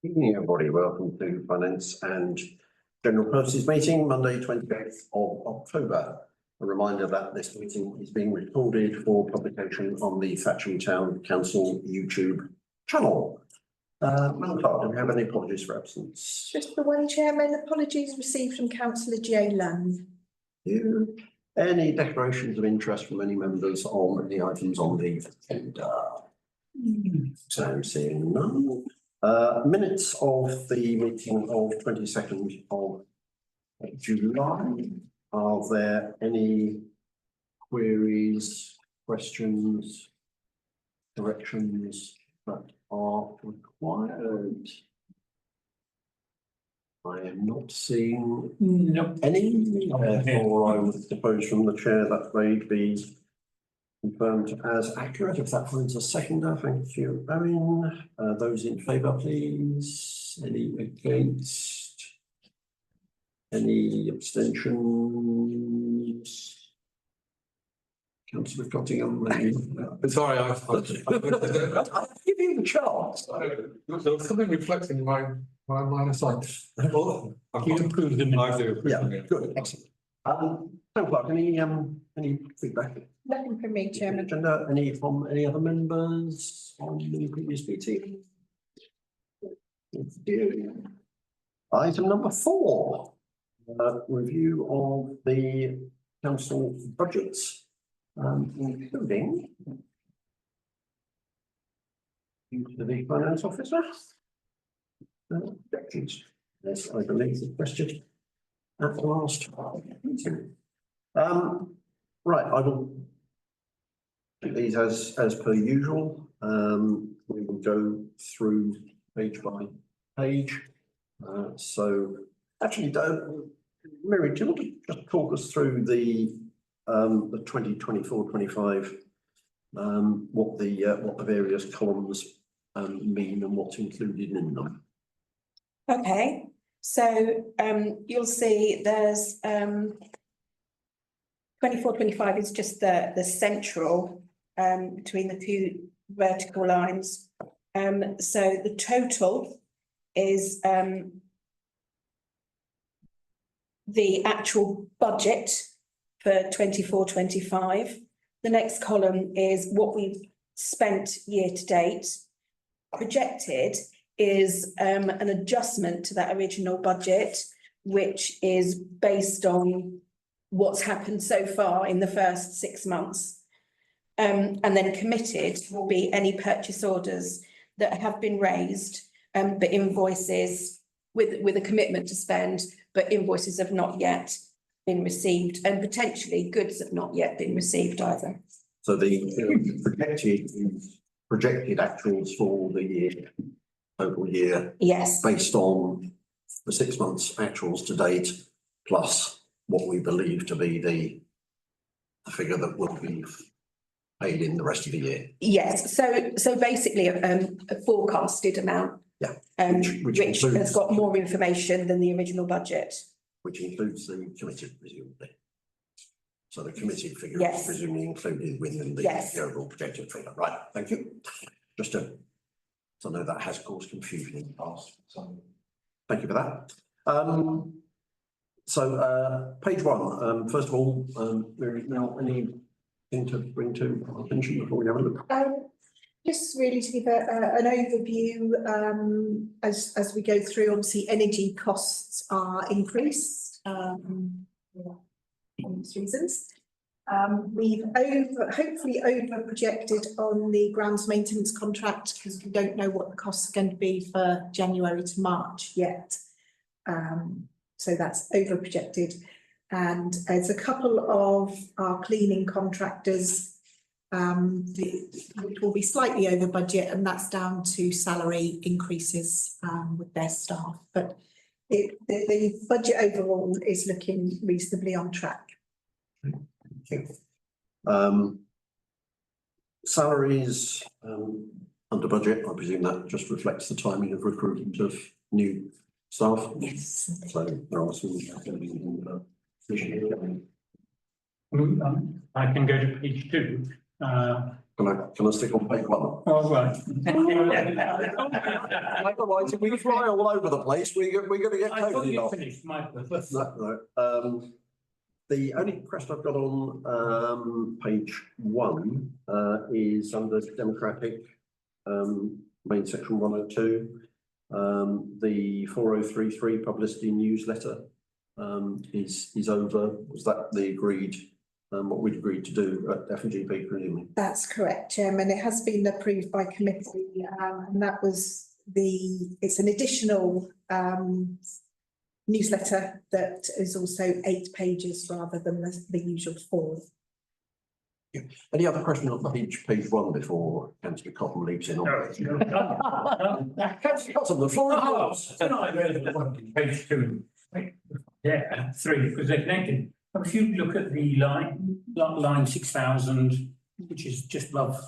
Evening, everybody. Welcome to Finance and General Purposes meeting, Monday, 28th of October. A reminder that this meeting is being recorded for publication on the Thatcham Town Council YouTube channel. Madam Clerk, do we have any apologies for absence? Just the one, Chairman. Apologies received from Councillor Joe Lunn. You. Any declarations of interest from any members on the items on the agenda? So I'm seeing none. Minutes of the meeting of 22nd of July. Are there any queries, questions, corrections that are required? I am not seeing any, therefore I would suppose from the chair that they be confirmed as accurate. If that finds a seconder, thank you, Owen. Those in favour, please. Any against? Any abstentions? Councillor Cottingham. Sorry, I'll give you the chance. There was something reflecting in my line of sight. You improved the minutes. I do. Yeah, good, excellent. Thank you. Any feedback? Nothing from me, Chairman. Agenda, any from any other members on the previous meeting? Thank you. Item number 4, review of the council budgets, including to the finance officer. Objections? Yes, I believe the question at the last meeting. Right, I will do these as per usual. We will go through page by page. So actually, Mary, do you want to just talk us through the 2024-25, what the various columns mean and what's included in them? Okay, so you'll see there's 24-25 is just the central between the two vertical lines. So the total is the actual budget for 24-25. The next column is what we've spent year to date. Projected is an adjustment to that original budget, which is based on what's happened so far in the first 6 months. And then committed will be any purchase orders that have been raised, but invoices with a commitment to spend, but invoices have not yet been received, and potentially goods have not yet been received either. So the projected actuals for the year, total year, Yes, based on the 6 months actuals to date, plus what we believe to be the figure that will be paid in the rest of the year. yes. So basically a forecasted amount. Yeah. Which has got more information than the original budget. Which includes the committed, presumably. So the committed figure Yes. is presumably included within the Yes. overall projected figure. Right, thank you. Just to, so I know that has caused confusion in the past. So thank you for that. So page 1, first of all, there is now anything to bring to our attention before we have a look? Just really to give an overview, as we go through, obviously energy costs are increased, for obvious reasons. We've hopefully over projected on the grounds maintenance contract because we don't know what the costs are going to be for January to March yet. So that's over projected. And there's a couple of our cleaning contractors which will be slightly over budget, and that's down to salary increases with their staff. But the budget overall is looking reasonably on track. Thank you. Salaries under budget, I presume that just reflects the timing of recruitment of new staff. Yes. So there are some I can go to page 2. Can I stick on page 1? All right. Otherwise, if we fly all over the place, we're going to get I thought totally you lost. finished, Michael. But No. The only question I've got on page 1 is under democratic, main section 102. The 4033 publicity newsletter is over. Was that the agreed, what we'd agreed to do at F&GP, presumably? That's correct, Chairman. It has been approved by committee, and that was it's an additional newsletter that is also 8 pages rather than the usual 4. Any other question on page 1 before Councillor Cotton leaps in? Councillor Cotton, the floor is yours. Tonight, relevant one, page 2. Yeah, 3, because they're connected. But if you look at the line 6,000, which is just above,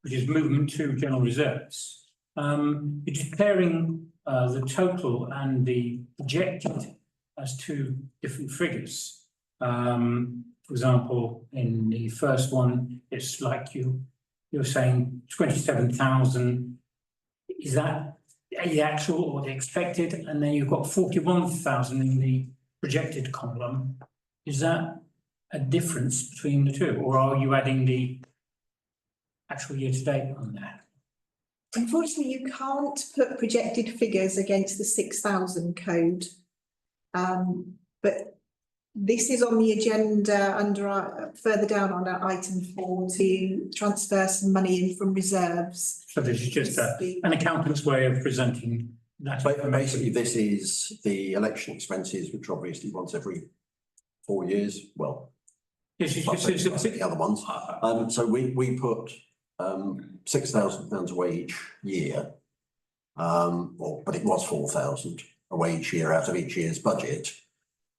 which is movement to general reserves, it's declaring the total and the projected as 2 different figures. For example, in the first one, it's like you're saying 27,000. Is that the actual or the expected? And then you've got 41,000 in the projected column. Is that a difference between the two, or are you adding the actual year to date on there? Unfortunately, you can't put projected figures against the 6,000 code. But this is on the agenda under further down on item 4 to transfer some money in from reserves. So this is just an accountant's way of presenting that. But basically, this is the election expenses, which obviously once every 4 years, well, Yes, it's the other ones. So we put £6,000 away each year. But it was 4,000 away each year out of each year's budget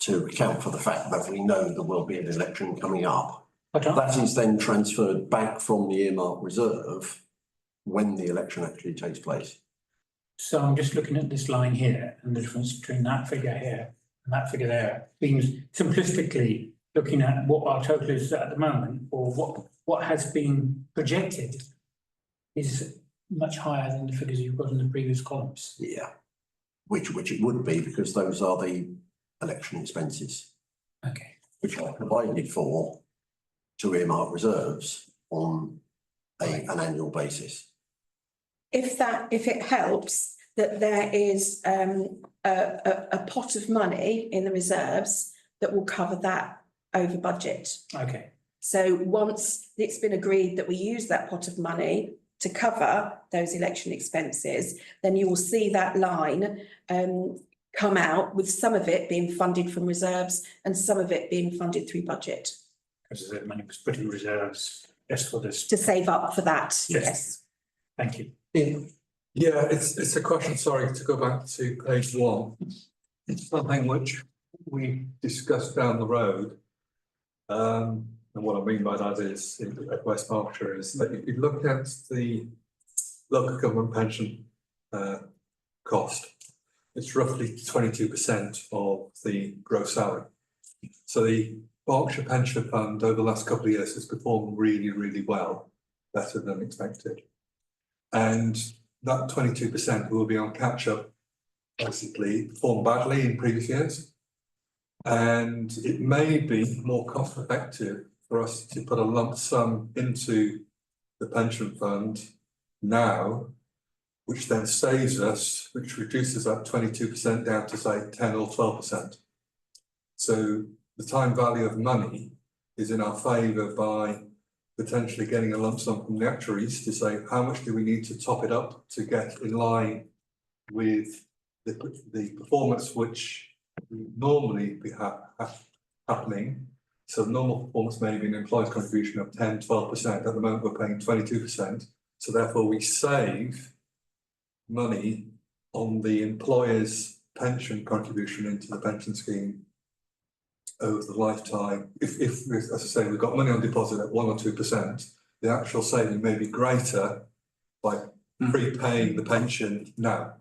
to account for the fact that we know there will be an election coming up. That is then transferred back from the earmark reserve when the election actually takes place. So I'm just looking at this line here and the difference between that figure here and that figure there. Means simplistically looking at what our total is at the moment, or what has been projected, is much higher than the figures you've got in the previous columns. Yeah, which it would be, because those are the election expenses, Okay. which are provided for to earmark reserves on an annual basis. If it helps that there is a pot of money in the reserves that will cover that over budget. Okay. So once it's been agreed that we use that pot of money to cover those election expenses, then you will see that line come out with some of it being funded from reserves and some of it being funded through budget. Because the money was put in reserves just for this. To save up for that, Yes. yes. Thank you. Yeah, it's a question, sorry, to go back to page 1. It's something which we discussed down the road. And what I mean by that is, at West Berkshire, is that if you look at the local government pension cost, it's roughly 22% of the gross salary. So the Berkshire Pension Fund over the last couple of years has performed really, really well, better than expected. And that 22% will be on catch up, basically performed badly in previous years. And it may be more cost effective for us to put a lump sum into the pension fund now, which then saves us, which reduces that 22% down to say 10 or 12%. So the time value of money is in our favour by potentially getting a lump sum from the actuaries to say how much do we need to top it up to get in line with the performance which normally be happening. So normal performance may be an employer's contribution of 10, 12%. At the moment we're paying 22%. So therefore we save money on the employer's pension contribution into the pension scheme over the lifetime. If as I say, we've got money on deposit at 1 or 2%, the actual saving may be greater by prepaying the pension now.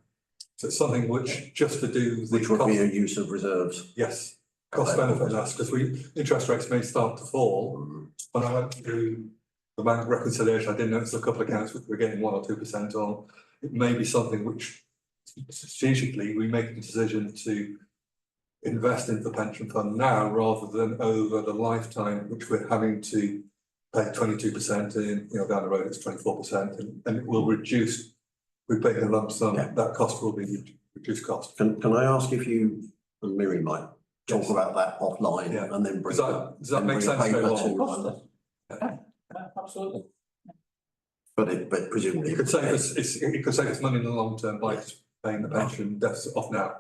So it's something which just to do the Which would be a use of reserves. Yes, cost benefit analysis, because interest rates may start to fall. When I went through the bank reconciliation, I did notice a couple of accounts which we're getting 1 or 2% on. It may be something which strategically we make a decision to invest into the pension fund now rather than over the lifetime, which we're having to pay 22% in, down the road it's 24%, and it will reduce. We pay a lump sum, Yeah. that cost will be reduced cost. Can I ask if you and Miri might talk Yes. about that offline Yeah. and then bring. Does that and make bring a sense? paper Trevor? to- Absolutely. But presumably. It could save us money in the long term by just paying the pension deficit off now.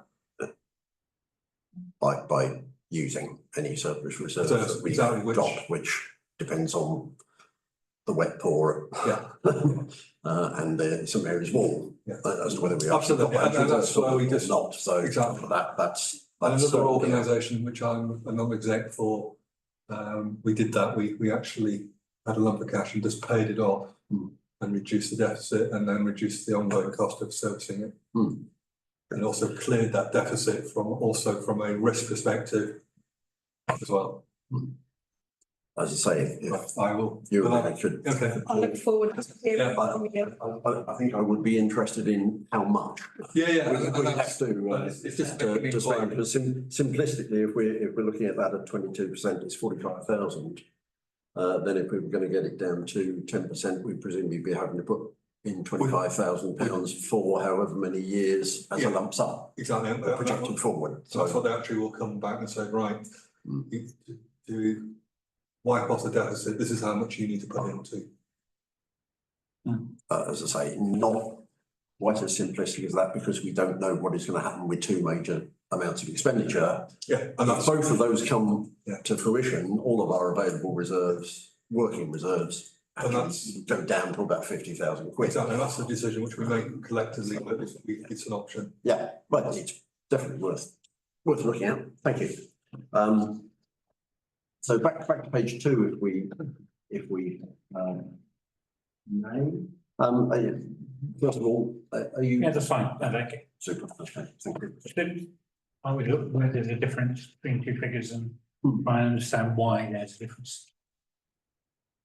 By using any surplus reserves Reserves, that we exactly, got, which depends on the wet pour. Yeah. And some areas warm. Yeah. As to whether we actually Absolutely, got and that's reserves why we or just- not, so Exactly. that's. And another certainly- organisation which I'm a non-exec for, we did that, we actually had a lump of cash and just paid it off. Hmm. And reduced the deficit and then reduced the ongoing cost of servicing it. Hmm. And also cleared that deficit from a risk perspective as well. As I say, if I will. you and I could. Okay. I look forward to hearing Yeah. from you. I think I would be interested in how much. Yeah, We and have that's- to, it's just to making spend, inquiry. because simplistically, if we're looking at that at 22%, it's 45,000. Then if we were going to get it down to 10%, we'd presumably be having to put in £25,000 for however many years as Yeah. a lump sum, Exactly. projected forward. So that's So, what they actually will come back and say, right, Hmm. to wipe off the deficit, this is how much you need to put into. as I say, not quite as simplistic as that, because we don't know what is going to happen with two major amounts of expenditure. Yeah, and If that's, both of those come Yeah. to fruition, all of our available reserves, working reserves, And actually go down to about 50,000 quid. exactly, that's the decision which we make collectively, but it's an option. Yeah, but it's definitely worth looking at. Thank you. So back to page 2, if we may. First of all, are you? Yeah, that's fine, I like it. Super, okay, thank you. But I would look where there's a difference between two figures and Hmm. try and understand why there's a difference.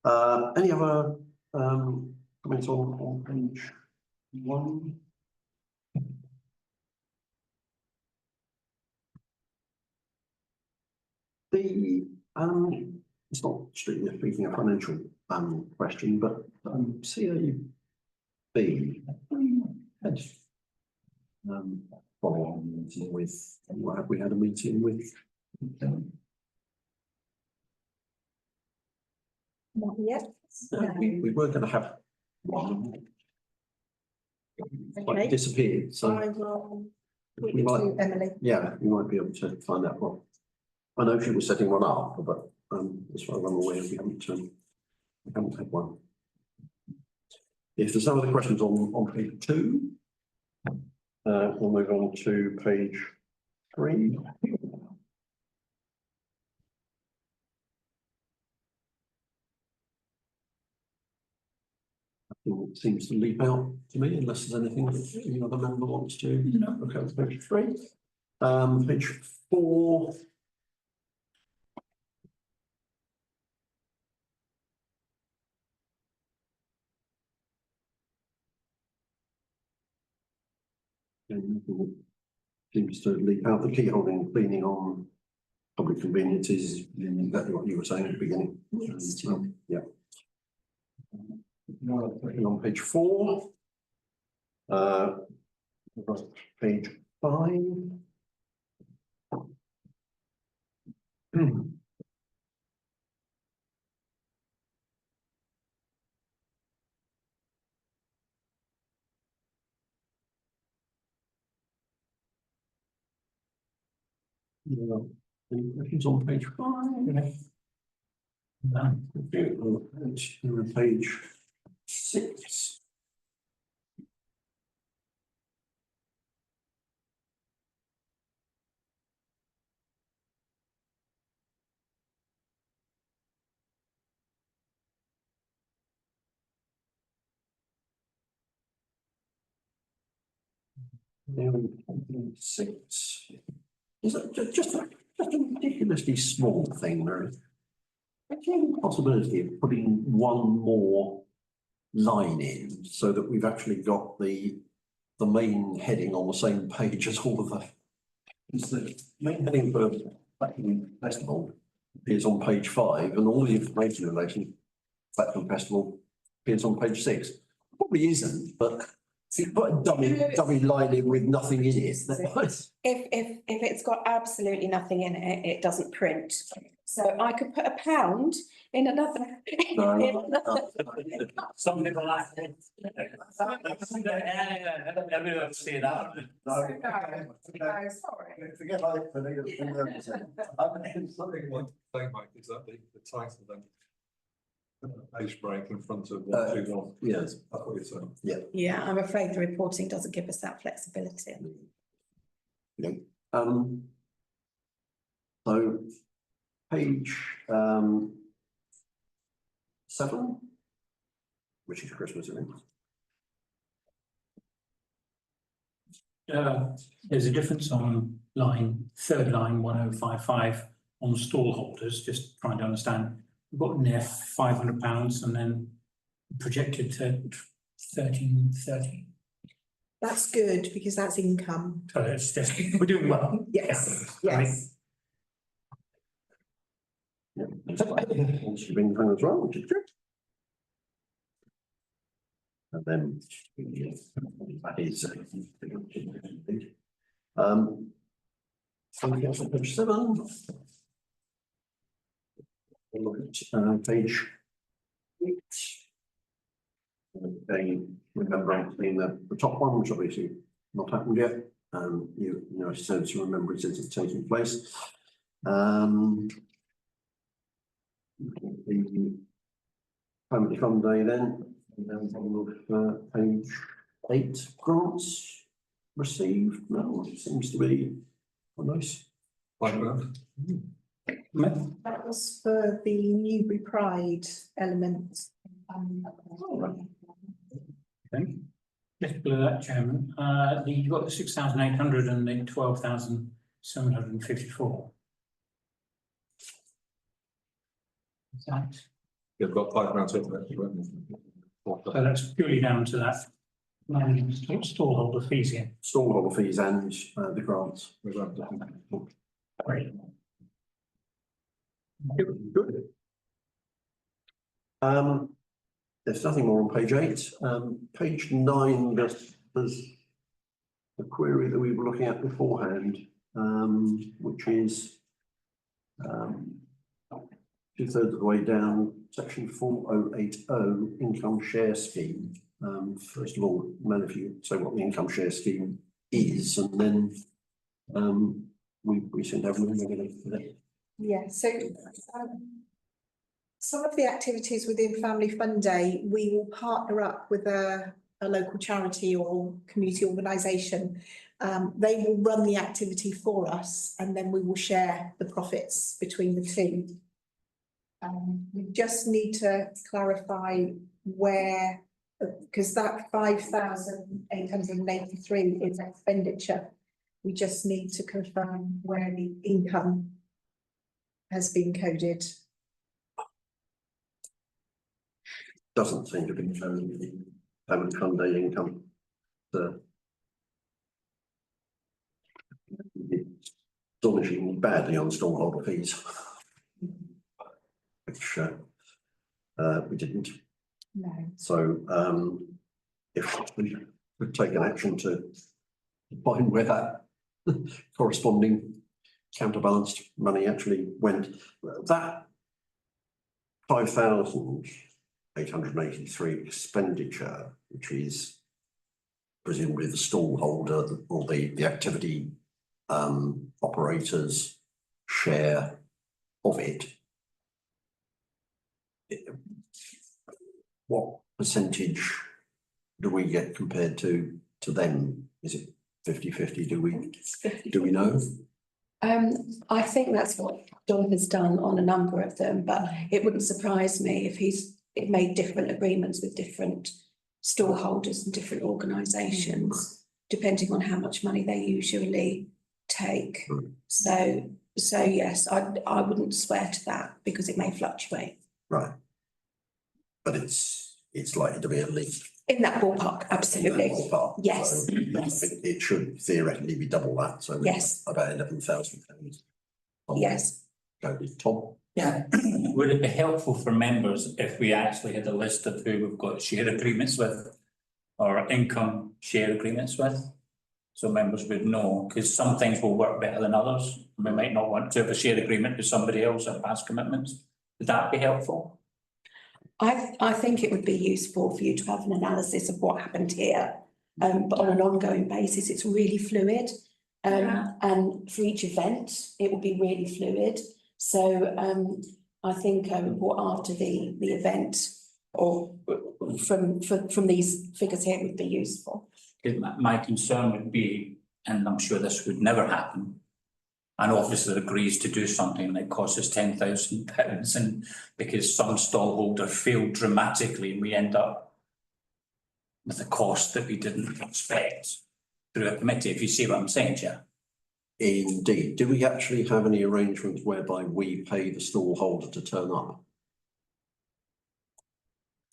Any other comments on page 1? The it's not strictly speaking a financial question, but CAB had follow on meeting with, what have we had a meeting with? Not yet. We were going to have one. Okay. Like disappeared, so I will put we it might, to Emily. yeah, we might be able to find out what. I know she was setting one up, but as far as I'm aware, we haven't had one. If there's no other questions on page 2, we'll move on to page 3. It seems to leap out to me, unless there's anything that any other member wants to. No. Okay, page 3. Page 4. Seems to leap out. The key holding and cleaning on public conveniences is exactly what you were saying at the beginning. Yes. Yeah. On page 4. Page 5. Yeah. Any questions on page 5? No. Page 6. Six. Is it just a ridiculously small thing, Mary? actually the possibility of putting one more line in so that we've actually got the main heading on the same page as all of the. It's the main heading for Blackburn Festival appears on page 5, and all the information in relation to Blackburn Festival appears on page 6. Probably isn't, but if you put a dummy line in with nothing in it, that might. If it's got absolutely nothing in it, it doesn't print. So I could put a pound in another. Something like that. Everyone see that. Forget about it. Something like, thing, Mike, is that the title then? Page break in front of 121. Yes. That's what you're saying. Yeah, I'm afraid the reporting doesn't give us that flexibility. So page 7, which is Christmas, isn't it? There's a difference on third line 1055 on stall holders, just trying to understand. We've got NEF £500 and then projected to 1330. That's good because that's income. So it's just, we're doing well. Yes, Yeah. yes. Yeah. It's been done as well, which is good. And then that is something else on page 7. We'll look at page 8. Again, remembering the top one, which obviously not happened yet. You know, sense of remembrance is taking place. The family fun day then, and then we'll look at page 8, grants received. No, it seems to be nice. £5. That was for the Newbury Pride element. Okay. Just below that, Chairman, you've got the 6,800 and the 12,754. Is that, You've got £5 in there. so that's purely down to that stallholder fees here. Stallholder fees and the grants. Great. Good. There's nothing more on page 8. Page 9, there's the query that we were looking at beforehand, which is 2/3 of the way down, section 4080, income share scheme. First of all, Mel, if you say what the income share scheme is, and then we send everyone today. Yeah, so some of the activities within Family Fun Day, we will partner up with a local charity or community organisation. They will run the activity for us and then we will share the profits between the two. We just need to clarify where, because that 5,883 is expenditure. We just need to confirm where the income has been coded. Doesn't seem to be family fun day income. Astonishingly badly on stallholder fees, which we didn't. No. So if we would take an action to find where that corresponding counterbalanced money actually went, that 5,883 expenditure, which is presumably the stallholder or the activity operators share of it. What percentage do we get compared to them? Is it 50-50? Do we know? I think that's what John has done on a number of them, but it wouldn't surprise me if he's made different agreements with different stallholders and different organisations, depending on how much money they usually take. So So yes, I wouldn't swear to that because it may fluctuate. Right. But it's likely to be at least. In that ballpark, absolutely. Ballpark. Yes, So I yes. think it should theoretically be double that, so. Yes. About £11,000. Yes. Go with Tom. Yeah, would it be helpful for members if we actually had a list of who we've got share agreements with? Or income share agreements with? So members would know, because some things will work better than others. We might not want to have a share agreement with somebody else or past commitments. Would that be helpful? I think it would be useful for you to have an analysis of what happened here. But on an ongoing basis, it's really fluid. And for each event, it will be really fluid. So I think a report after the event or from these figures here would be useful. Because my concern would be, and I'm sure this would never happen, an officer agrees to do something that costs us £10,000 and because some stallholder failed dramatically and we end up with a cost that we didn't expect through a committee, if you see what I'm saying, Chair. Indeed. Do we actually have any arrangements whereby we pay the stall holder to turn up?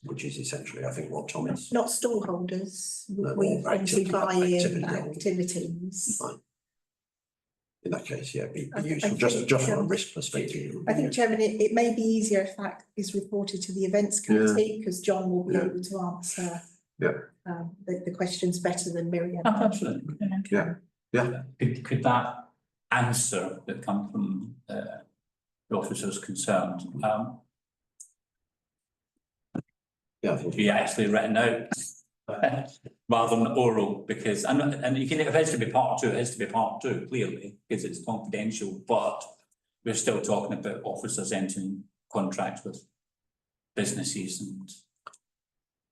Which is essentially, I think, what Tom is. Not stall holders, No, we obviously buy in activity. activities. Fine. In that case, yeah, be I useful, think, just from a risk perspective. I think, Chairman, it may be easier if that is reported to the events committee, because John will be Yeah. able to answer. Yeah. The questions better than Miriam. Absolutely. Yeah. Could that answer that come from the officers concerned, Yeah, I think. be actually written out rather than oral, because and you can, if it has to be part two, it has to be part two, clearly, because it's confidential, but we're still talking about officers entering contracts with businesses and.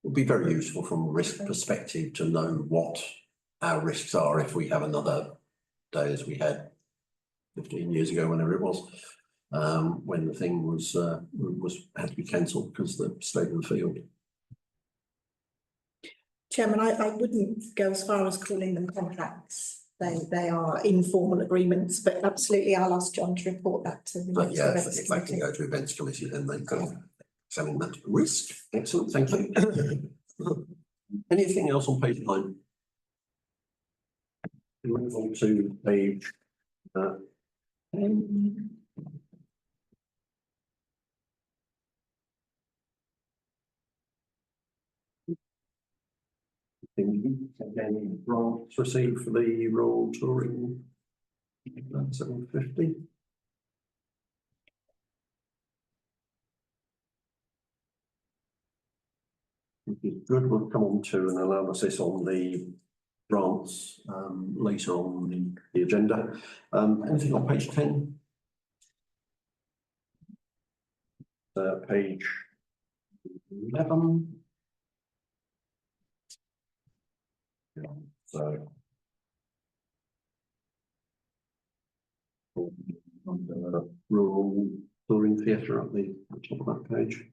It would be very useful from a risk perspective to know what our risks are if we have another day as we had 15 years ago, whenever it was, when the thing was had to be cancelled because of the state of the field. Chairman, I wouldn't go as far as calling them contracts. They are informal agreements, but absolutely I'll ask John to report that to the But next yeah, events if they can committee. go to events committee, then they can examine that risk. Excellent, thank you. Anything else on page 9? Move on to page. Again, grants received for the rural touring. 750. Good, we'll come on to an analysis on the grants later on in the agenda. Anything on page 10? Page 11. Yeah, so. On the rural touring theatre at the top of that page.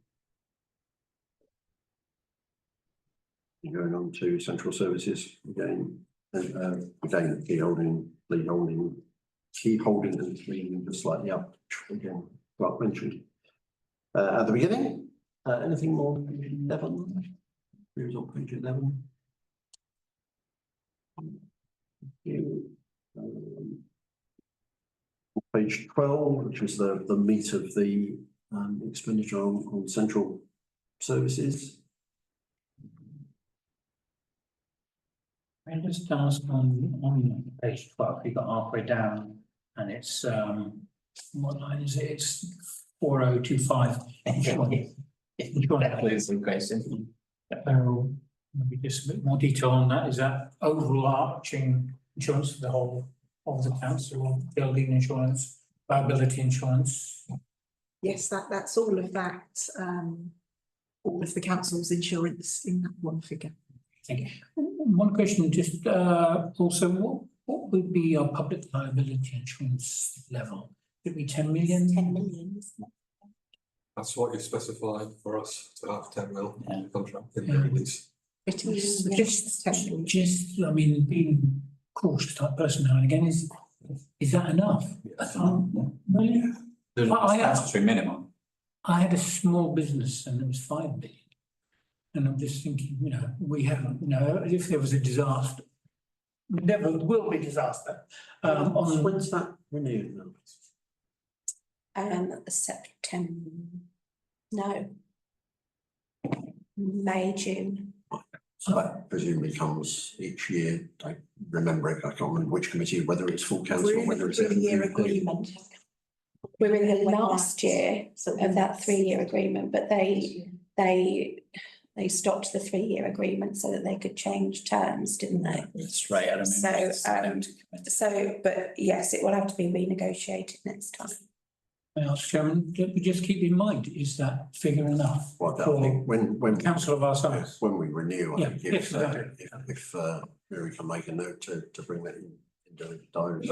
Going on to central services again, and again, key holding and cleaning just slightly up, again, Clark mentioned. At the beginning, anything more on page 11? Who's on page 11? Page 12, which is the meat of the expenditure on central services. I just ask on page 12, you got halfway down and it's what line is it? It's 4025. That is the question. Maybe just a bit more detail on that. Is that overarching insurance for the whole of the council, or building insurance, liability insurance? Yes, that's all of that, all of the council's insurance in that one figure. Thank you. One question, just also, what would be our public liability insurance level? Would it be 10 million? 10 million. That's what you specified for us to have 10 mil Yeah. contract in the Yeah. release. British, Just, I mean, being cautious type person now and again, is Is that enough? Really? There's I- a statutory minimum. I had a small business and it was 5 million. And I'm just thinking, we have, if there was a disaster, never will be disaster. When's that renewed now? September, no. May, June. So that presumably comes each year, I remember it, I can't remember which committee, whether it's full council We're or in a whether it's. 3-year FNP. agreement. We're in the When last year of that 3-year agreement, but they stopped the 3-year agreement so that they could change terms, didn't they? That's right, I remember. So, it's down to committee. So, but yes, it will have to be renegotiated next time. Chairman, we just keep in mind, is that figure enough? Well, I for think when. council of our size? When we renew, I Yeah, think yes, exactly. if Mary can make a note to bring that in the diary.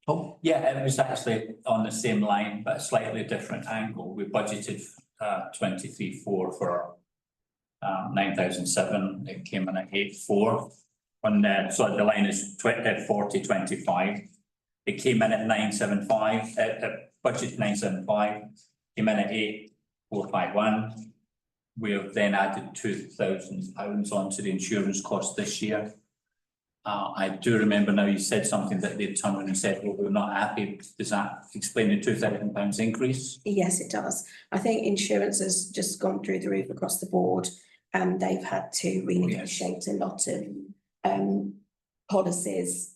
Tom? Yeah, it was actually on the same line, but a slightly different angle. We budgeted 23.4 for 9,007. It came in at 8.4. So the line is 40.25. It came in at 975. Budget 975. Came in at 8.451. We have then added £2,000 onto the insurance cost this year. I do remember now you said something that they'd turned around and said, well, we're not happy. Does that explain the £2,000 increase? Yes, it does. I think insurance has just gone through the roof across the board and they've had to renegotiate a lot of policies.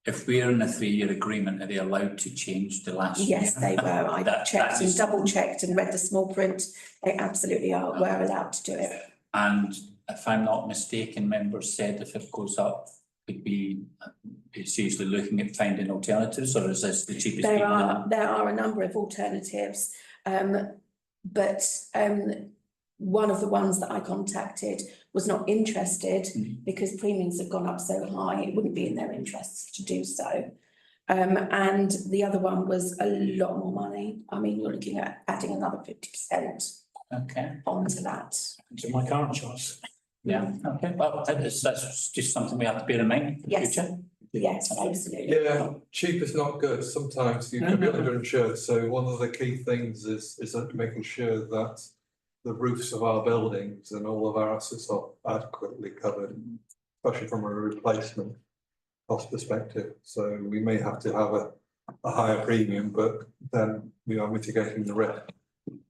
If we're in a 3-year agreement, are they allowed to change the last year? Yes, they were. I That checked and is- double checked and read the small print. They absolutely were allowed to do it. And if I'm not mistaken, members said if it goes up, it's usually looking at finding alternatives, or is this the cheapest? There are a number of alternatives, but one of the ones that I contacted was not interested because premiums have gone up so high, it wouldn't be in their interests to do so. And the other one was a lot more money. I mean, you're looking at adding another 50% Okay, onto that. To my current choice. yeah, okay, well, that's just something we have to bear in mind for the Yes. future. Yes, absolutely. Yeah, cheap is not good. Sometimes you can be underinsured. So one of the key things is that making sure that the roofs of our buildings and all of our assets are adequately covered, especially from a replacement cost perspective. So we may have to have a higher premium, but then we are mitigating the risk.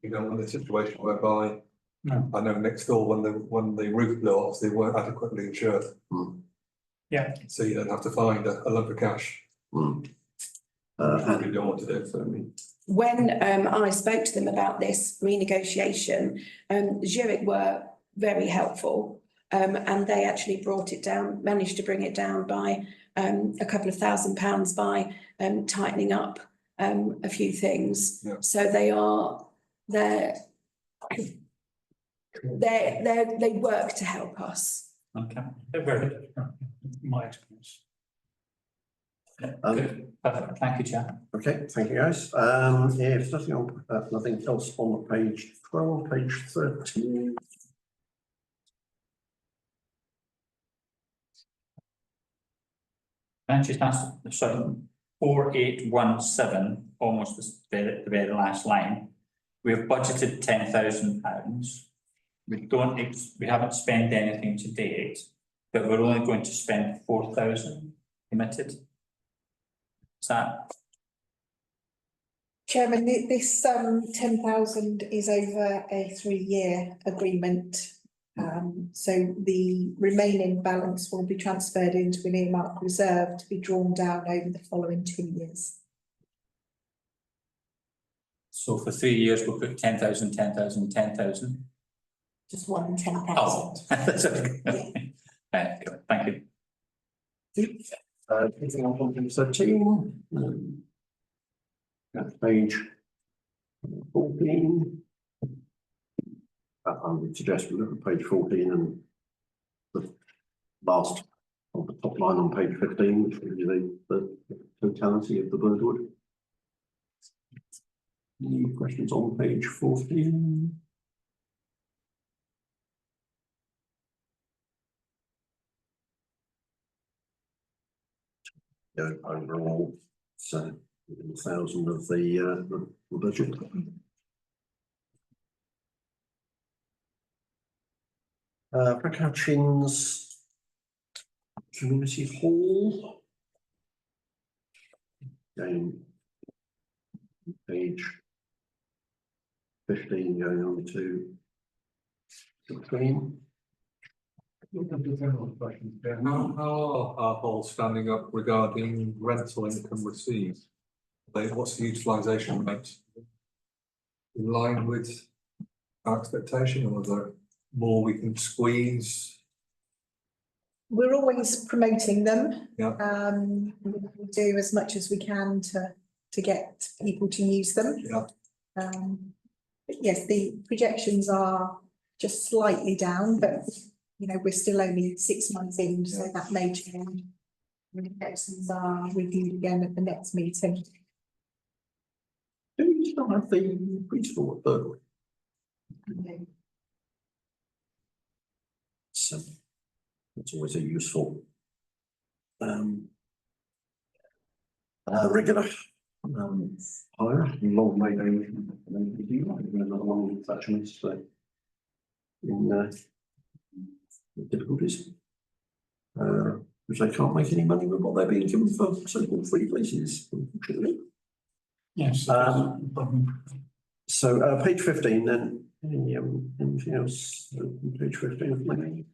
You don't want a situation whereby No. I know next door when the roof blew off, they weren't adequately insured. Yeah. So you then have to find a lump of cash. Hmm. Which we don't want to do, so I mean. When I spoke to them about this renegotiation, Zurich were very helpful. And they actually brought it down, managed to bring it down by a couple of £1,000 by tightening up a few things. Yeah. So they work to help us. Okay, They're very different, in my experience. good, perfect, thank you, Chair. Okay, thank you, guys. If nothing else on page 12, page 13. Can I just ask, sorry, 4817, almost the very last line. We have budgeted £10,000. We haven't spent anything to date, but we're only going to spend 4,000 committed. Is that, Chairman, this 10,000 is over a 3-year agreement. So the remaining balance will be transferred into an earmark reserve to be drawn down over the following 2 years. so for 3 years, we'll put 10,000, 10,000, 10,000? Just one 10,000. Oh, that's okay. Good, thank you. Anything else on page 13? Page 14. I would suggest we look at page 14 and the last of the top line on page 15, which gives you the totality of the Birdwood. Any questions on page 14? overall, so 1,000 of the budget. Frank Hutchins Community Hall. Again, page 15 going on to 16. How are halls standing up regarding rental income received? What's the utilisation rate? In line with our expectation, or is there more we can squeeze? We're always promoting them. Yeah. We do as much as we can to get people to use them. Yeah. But yes, the projections are just slightly down, but you know, we're still only 6 months in, so that may change. The projections are reviewed again at the next meeting. Do you still have the preschool at Burley? So that's always a useful regular hire, long way down. Another one with attachments, so in difficulties. Which they can't make any money with what they're being given for so-called free places, unfortunately. Yes. So page 15 then, anything else on page 15?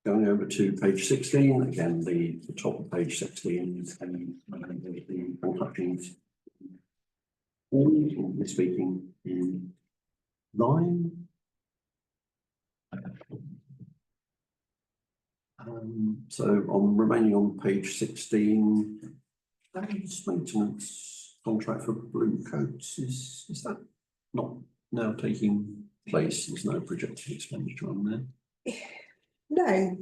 Going over to page 16, again, the top of page 16 is the Hutchins all speaking in line. So on remaining on page 16, maintenance contract for Blue Coats, is that not now taking place? There's no projected expenditure on there. No,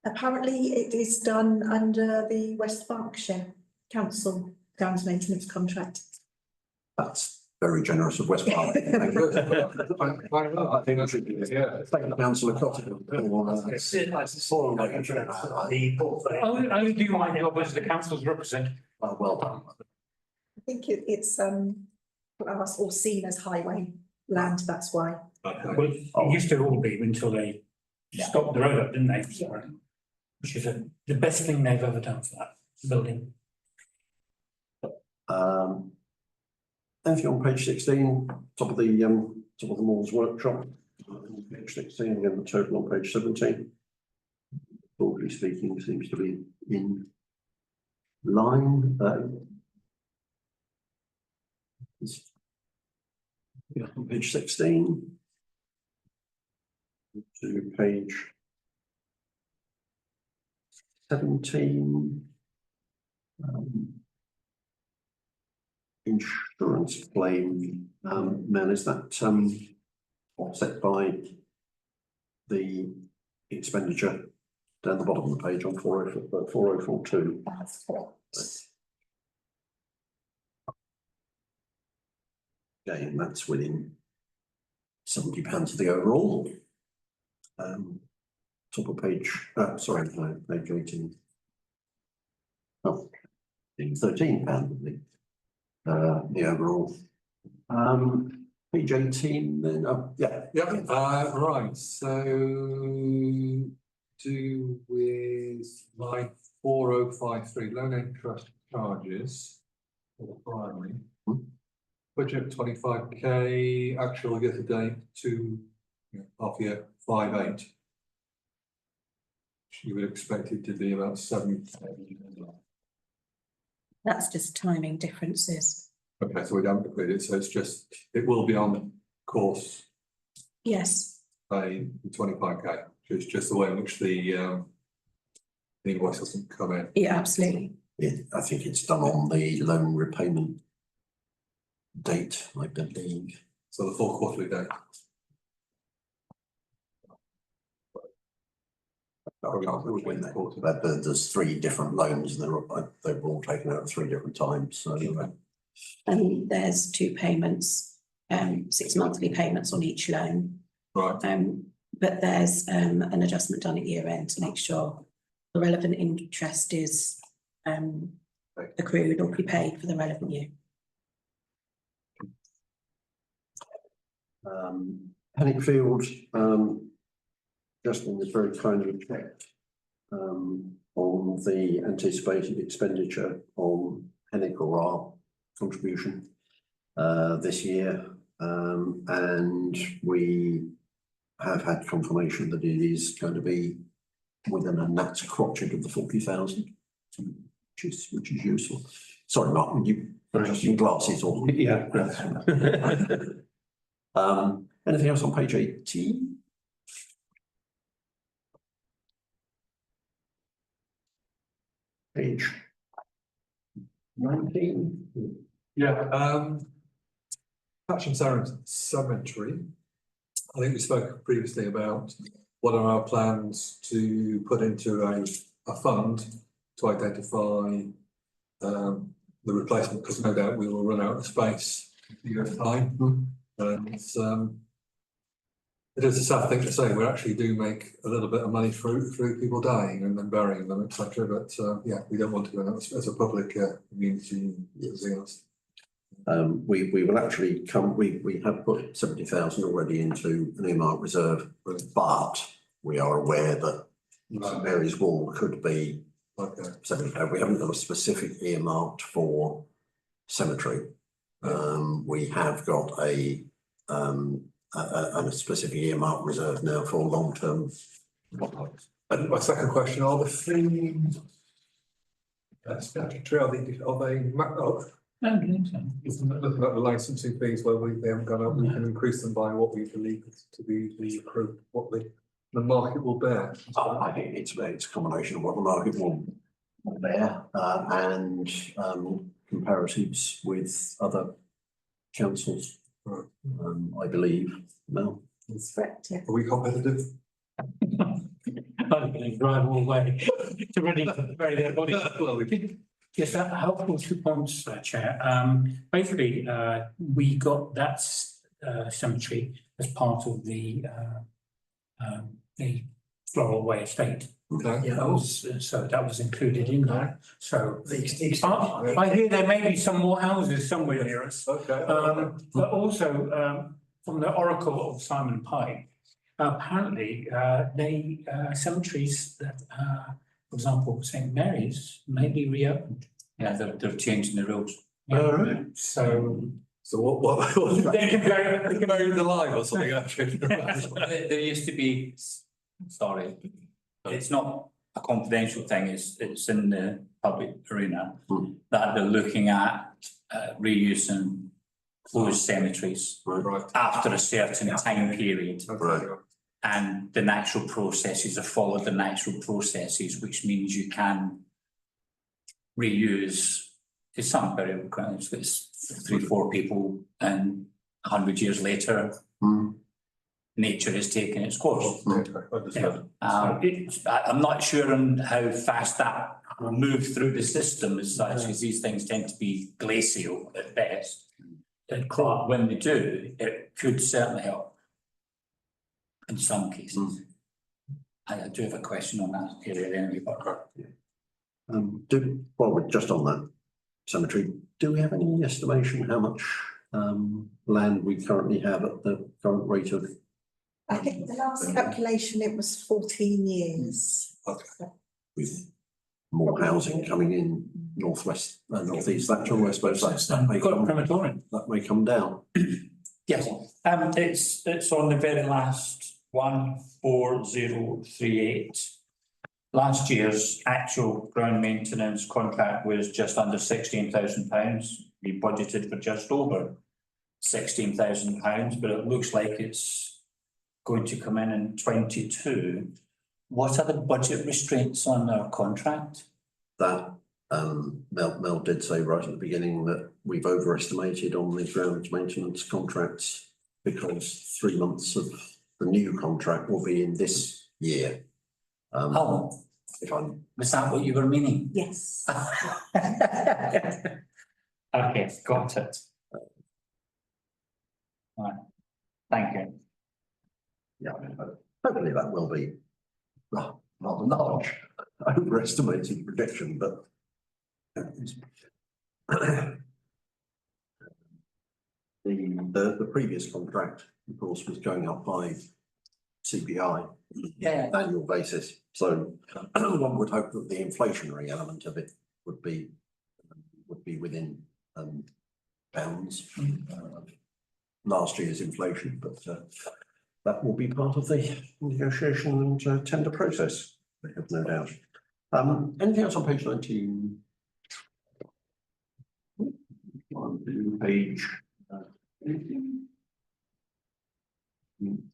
apparently it is done under the West Berkshire Council grounds maintenance contract. That's very generous of West Berkshire. Thank you. I think that should be, yeah. Thank the council of Cottingham. Only do my job as the council's representative. Well done. I think it's classed or seen as highway land, that's why. Well, it used to all be until they stopped the road up, didn't they? Sorry. Which is the best thing they've ever done for that building. Anything on page 16, top of the Moores workshop, page 16, again, the total on page 17. Broadly speaking, seems to be in line. On page 16 to page 17. Insurance claim, Mel, is that offset by the expenditure down the bottom of the page on 4042? That's correct. Again, that's within £70 of the overall. Top of page, sorry, no, page 18. Oh, £13 of the overall. Page 18 then, yeah. Right, so do with line 4053, loan interest charges for the primary. Budget 25k, actual year to date to half year 5.8. You would expect it to be about 7. That's just timing differences. Okay, so we don't include it, so it's just, it will be on course, Yes, say 25k, it's just the way in which the invoice doesn't come in. yeah, absolutely. I think it's done on the loan repayment date, I believe. So the full quarterly date. I can't remember when there's 3 different loans and they were all taken out at 3 different times, so. And there's 2 payments, 6 monthly payments on each loan. Right. but there's an adjustment done at year end to make sure the relevant interest is accrued or prepaid for the relevant year. Panic-Field, Justin was very kindly checked on the anticipated expenditure on Panic or our contribution this year. And we have had confirmation that it is going to be within a net crotchet of the 40,000, which is useful. Sorry, Martin, you adjusting glasses or? Yeah. Anything else on page 18? Page 19. Yeah, Patcham Cemetery. I think we spoke previously about what are our plans to put into a fund to identify the replacement, because no doubt we will run out of space in a year's time. And it is a sad thing to say, we actually do make a little bit of money through people dying and then burying them, etc. But yeah, we don't want to go as a public community using us. We will actually come, we have put 70,000 already into an earmark reserve, but we are aware that St Mary's Wall could be 70,000. We haven't got a specific earmarked for cemetery. We have got a specific earmark reserve now for long-term. And my second question, are the fees statutory, are they looking at the licensing fees where they haven't gone up, we can increase them by what we believe to be the approved, what the market will bear? I think it's a combination of what the market will bear and comparatives with other councils. I believe. No. That's correct, yeah. Are we competitive? I'm going to drive all the way to ready to bury their bodies. Yes, that helpful 2 points, Chair. Basically, we got that cemetery as part of the Floral Way estate. Okay. That was so that was included in that. So I hear there may be some more houses somewhere near us. Okay. But also from the Oracle of Simon Pike, apparently they cemeteries that, for example, St Mary's may be reopened. Yeah, they're changing the rules. So what they can bury the live or something actually? There used to be, sorry, it's not a confidential thing, it's in the public arena that they're looking at reusing closed cemeteries Right. after a certain time period. Okay. And the natural processes are followed the natural processes, which means you can reuse, because some burial grounds, it's 3-4 people and 100 years later, nature has taken its course. Understood. I'm not sure on how fast that will move through the system as such, because these things tend to be glacial at best. But when they do, it could certainly help in some cases. I do have a question on that area anyway, but While we're just on that cemetery, do we have any estimation how much land we currently have at the current rate of? I think the last calculation, it was 14 years. Okay. With more housing coming in northwest, northeast, that I suppose that may come down. yes, it's on the very last 14038. Last year's actual ground maintenance contract was just under £16,000. We budgeted for just over £16,000, but it looks like it's going to come in 22. What are the budget restraints on our contract? That Mel did say right at the beginning that we've overestimated on the ground maintenance contracts because 3 months of the new contract will be in this year. If I'm Was that what you were meaning? Yes. Okay, got it. Right, thank you. yeah, hopefully that will be rather large, overestimated projection, but the previous contract, of course, was going up by CPI Yeah. annual basis. So one would hope that the inflationary element of it would be within bounds of last year's inflation, but that will be part of the negotiation and tender process, I have no doubt. Anything else on page 19? On to page 18.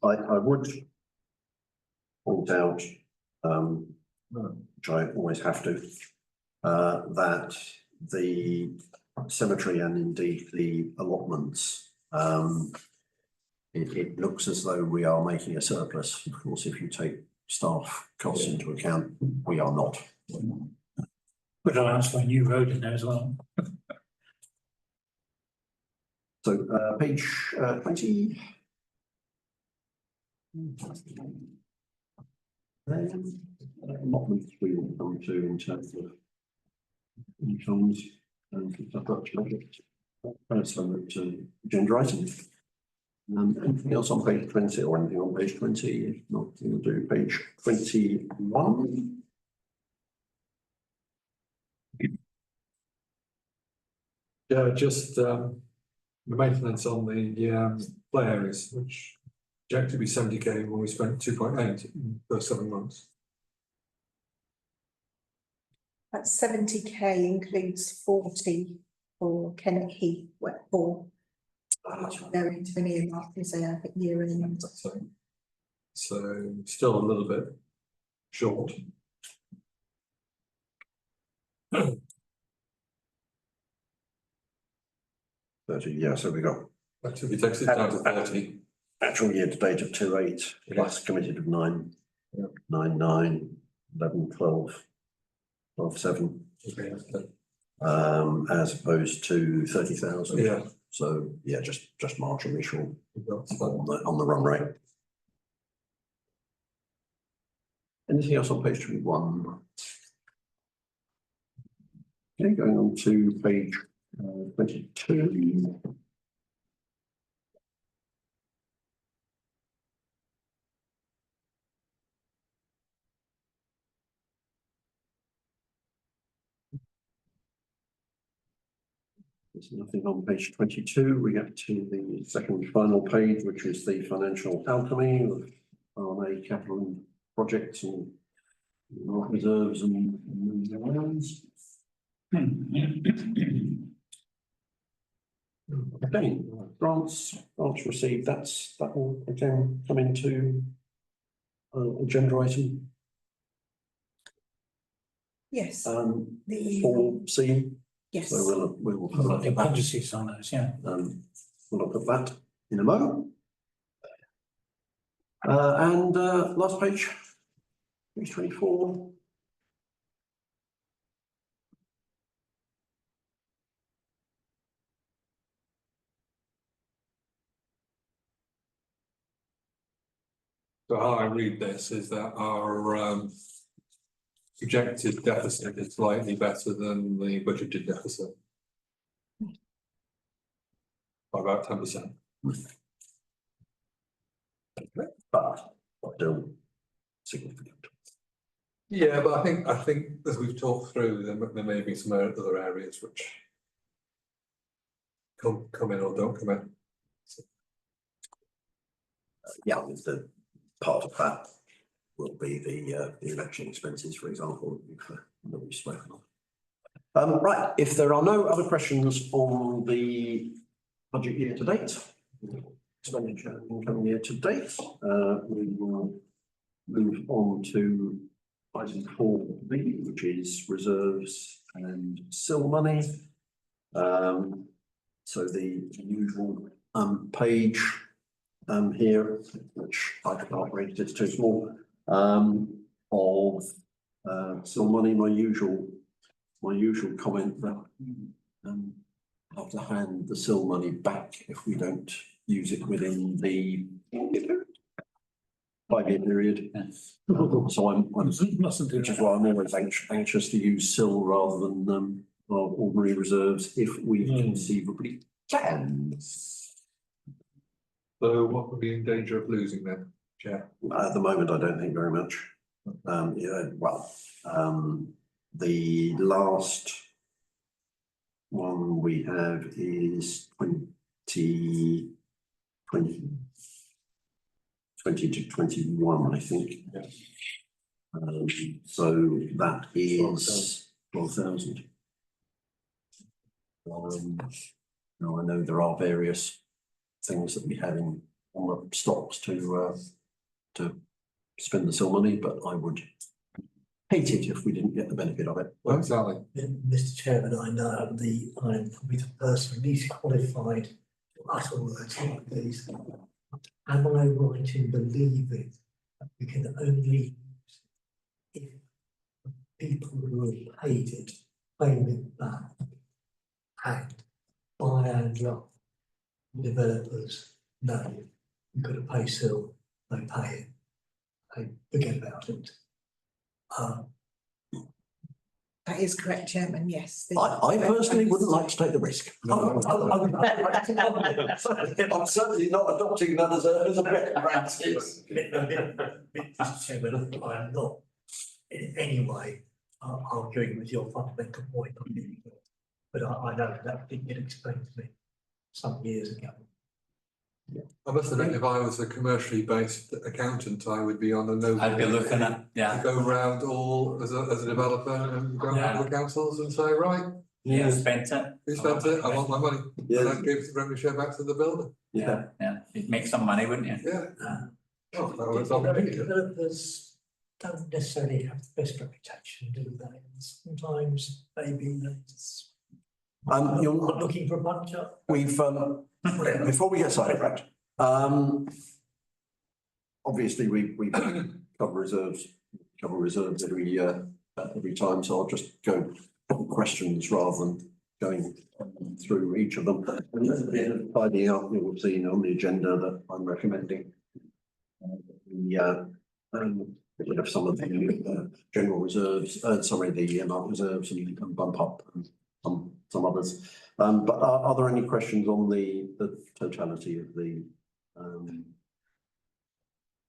I would point out, which I always have to, that the cemetery and indeed the allotments, it looks as though we are making a surplus. Of course, if you take staff costs into account, we are not. Put an allowance for a new road in there as well. So page 20. Allotments we will come to in terms of incomes and stuff like that. So to agenda item. Anything else on page 20 or anything on page 20? If not, we'll do page 21. Yeah, just the maintenance on the play areas, which projected to be 70k when we spent 2.8 in the first 7 months. That 70k includes 40 for Kennett Heath, Wetball. Which will go into an earmark as a year end. So still a little bit short. Yeah, so we got Activity takes it down to 30. actual year to date of 2.8 plus committed of 9, Yeah. 9, 11, 12, 7. Okay. As opposed to 30,000. Yeah. So yeah, just marginally short That's on the run rate. Anything else on page 21? Okay, going on to page 22. There's nothing on page 22. We get to the second final page, which is the financial alchemy of RMA capital projects and reserves and allowance. Again, grants received, that will again come into agenda item Yes, 4C. yes. So we'll have a look at that. Contingencies on those, yeah. We'll look at that in a moment. And last page, page 24. So how I read this is that our projected deficit is slightly better than the budgeted deficit. By about 10%. But still significant. Yeah, but I think as we've talked through, there may be some other areas which come in or don't come in. Yeah, the part of that will be the election expenses, for example, that we've spoken of. Right, if there are no other questions on the budget year to date, expenditure income year to date, we will move on to item 4B, which is reserves and SIL money. So the usual page here, which I can't read, it's too small, of SIL money. My usual comment that have to hand the SIL money back if we don't use it within the 5-year period. Yeah. So I'm, Mustn't do which is that. why I'm always anxious to use SIL rather than our ordinary reserves if we conceivably can. So what would be in danger of losing then, Chair? At the moment, I don't think very much. The last one we have is 20 to 21, I think. So that is 12,000. Now I know there are various things that we have in on the stocks to spend the SIL money, but I would hate it if we didn't get the benefit of it. Well, Sally, Mr. Chairman, I know I'm probably the person least qualified to utter words like these. Am I right in believing that we can only use it if people who have paid it, claim it back? And by and large, developers know you've got to pay SIL, they pay it, they forget about it. That is correct, Chairman, yes. I personally wouldn't like to take the risk. I'm certainly not adopting that as a best practice. Mr. Chairman, I am not in any way arguing with your fundamental point on it, but I know that did get explained to me some years ago. I must admit, if I was a commercially based accountant, I would be on a no. I'd be looking at, yeah, Go round all as a developer and go around the councils and say, right, yeah, spent it. who spent it? I want my money. Yeah. And I'd give the revenue share back to the builder. Yeah. Yeah, you'd make some money, wouldn't you? Yeah. Oh, that was obvious. Developers don't necessarily have the best reputation, do they? And sometimes maybe it's You're not looking for a punch up. We've, before we get sidetracked, obviously we cover reserves every time, so I'll just go questions rather than going through each of them. Tidying up, you'll have seen on the agenda that I'm recommending. Rid of some of the general reserves, the earmarked reserves and bump up and some others. But are there any questions on the totality of the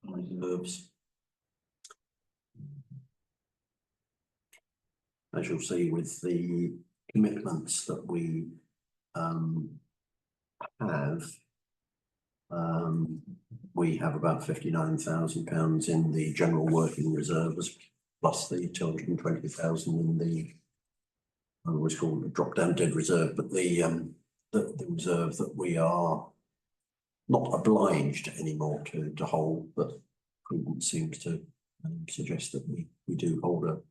reserves? As you'll see with the commitments that we have about £59,000 in the general working reserves, plus the 220,000 in the what's called a drop-down dead reserve, but the reserve that we are not obliged anymore to hold, but prudence seems to suggest that we do hold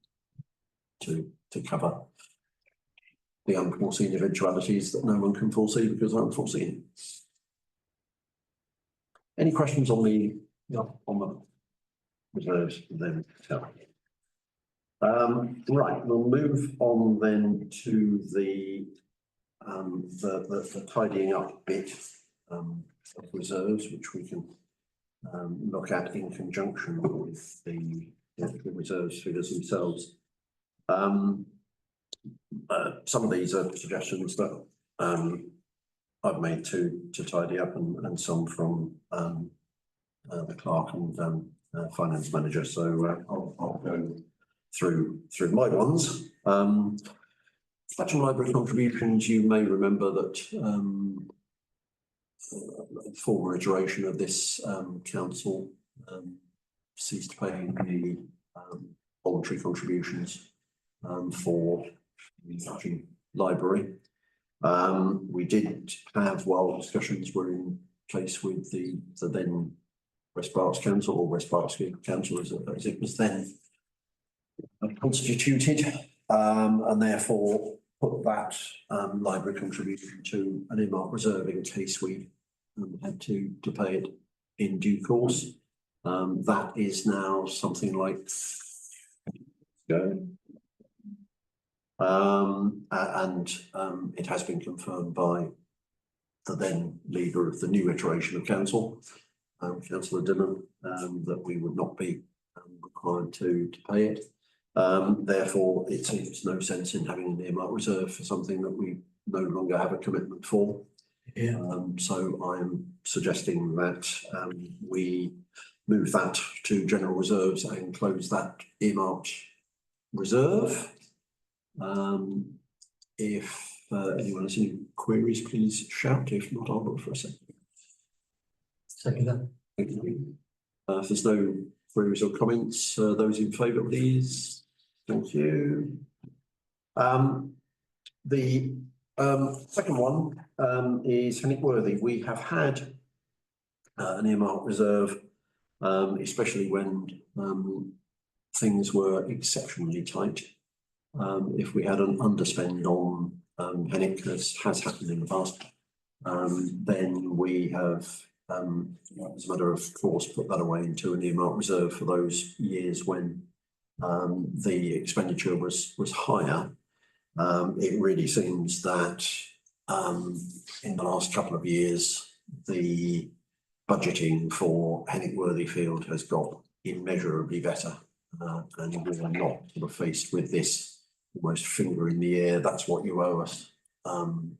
to cover the unforeseen eventualities that no one can foresee because they're unforeseen. Any questions on the reserves then? Right, we'll move on then to the tidying up bit of reserves, which we can look at in conjunction with the reserves figures themselves. Some of these are suggestions that I've made to tidy up, and some from the clerk and finance manager. So I'll go through my ones. Fletcham Library contributions, you may remember that former iteration of this council ceased paying the voluntary contributions for the Fletcham Library. We did have, while discussions were in place with the then West Berks Council, or West Berks Council as it was then constituted, and therefore put that library contribution to an earmarked reserve in case we had to pay it in due course. That is now something like it has been confirmed by the then leader of the new iteration of council councillor Dimon, that we would not be required to pay it. Therefore, it seems no sense in having an earmark reserve for something that we no longer have a commitment for. Yeah. So I'm suggesting that we move that to general reserves and close that earmarked reserve. If anyone has any queries, please shout. If not, I'll look for a second. Second that. Thank you. If there's no queries or comments, those in favour, please. Thank you. The second one is Hennick Worthy. We have had an earmark reserve, especially when things were exceptionally tight. If we had an underspend on Hennick, as has happened in the past, then we have, as a matter of course, put that away into an earmark reserve for those years when the expenditure was higher. It really seems that in the last couple of years, the budgeting for Hennick Worthy Field has got immeasurably better, and we are not sort of faced with this almost finger in the air, that's what you owe us from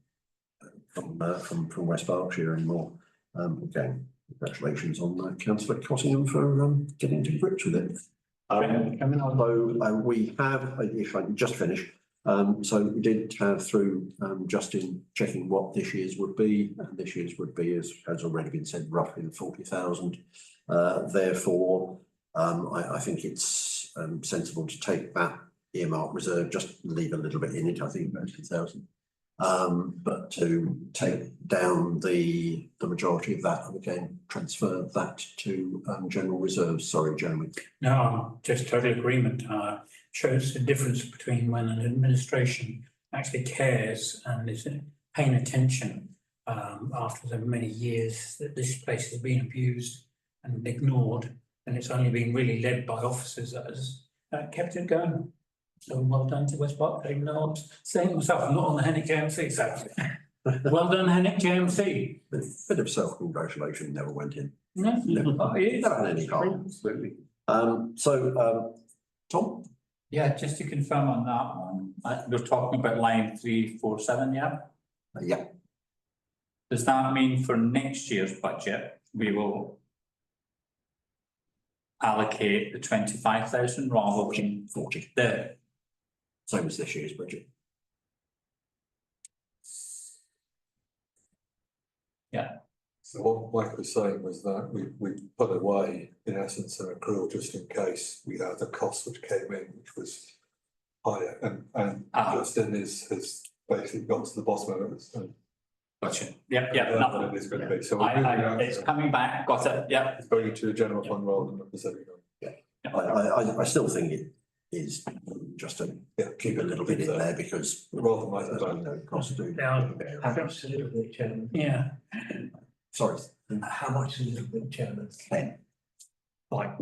West Berkshire anymore. Again, congratulations on Councillor Cottingham for getting to grips with it. Although we have, if I can just finish, so we did have through Justin checking what this year's would be, and this year's would be, as has already been said, roughly the 40,000. Therefore, I think it's sensible to take that earmark reserve, just leave a little bit in it, I think about 2,000. But to take down the majority of that and again transfer that to general reserves. Sorry, Jeremy. No, I'm just total agreement. Shows the difference between when an administration actually cares and is paying attention after the many years that this place has been abused and ignored, and it's only been really led by officers that has kept it going. So well done to West Berkshire. Even though I'm saying myself, I'm not on the Hennick JMC, so well done, Hennick JMC. Bit of self-congratulation never went in. No, it Never had any harm. Absolutely. Tom? Yeah, just to confirm on that one, we're talking about line 347, yeah? Yeah. Does that mean for next year's budget, we will allocate the 25,000 rather than 40. the? Same as this year's budget. So what Mike was saying was that we put away, in essence, an accrual just in case we had a cost which came in, which was higher, and Justin has basically got to the bottom of it. And Gotcha. Yep, yep. it is going to be. So It's coming back, got it, yep. it's going to the general fund rather than the Pacific. I still think it is just to keep a little bit in there because Rather than like that. no cost to. How much is a little bit, Chairman? Yeah. Sorry. How much is a little bit, Chairman? 10. Fine.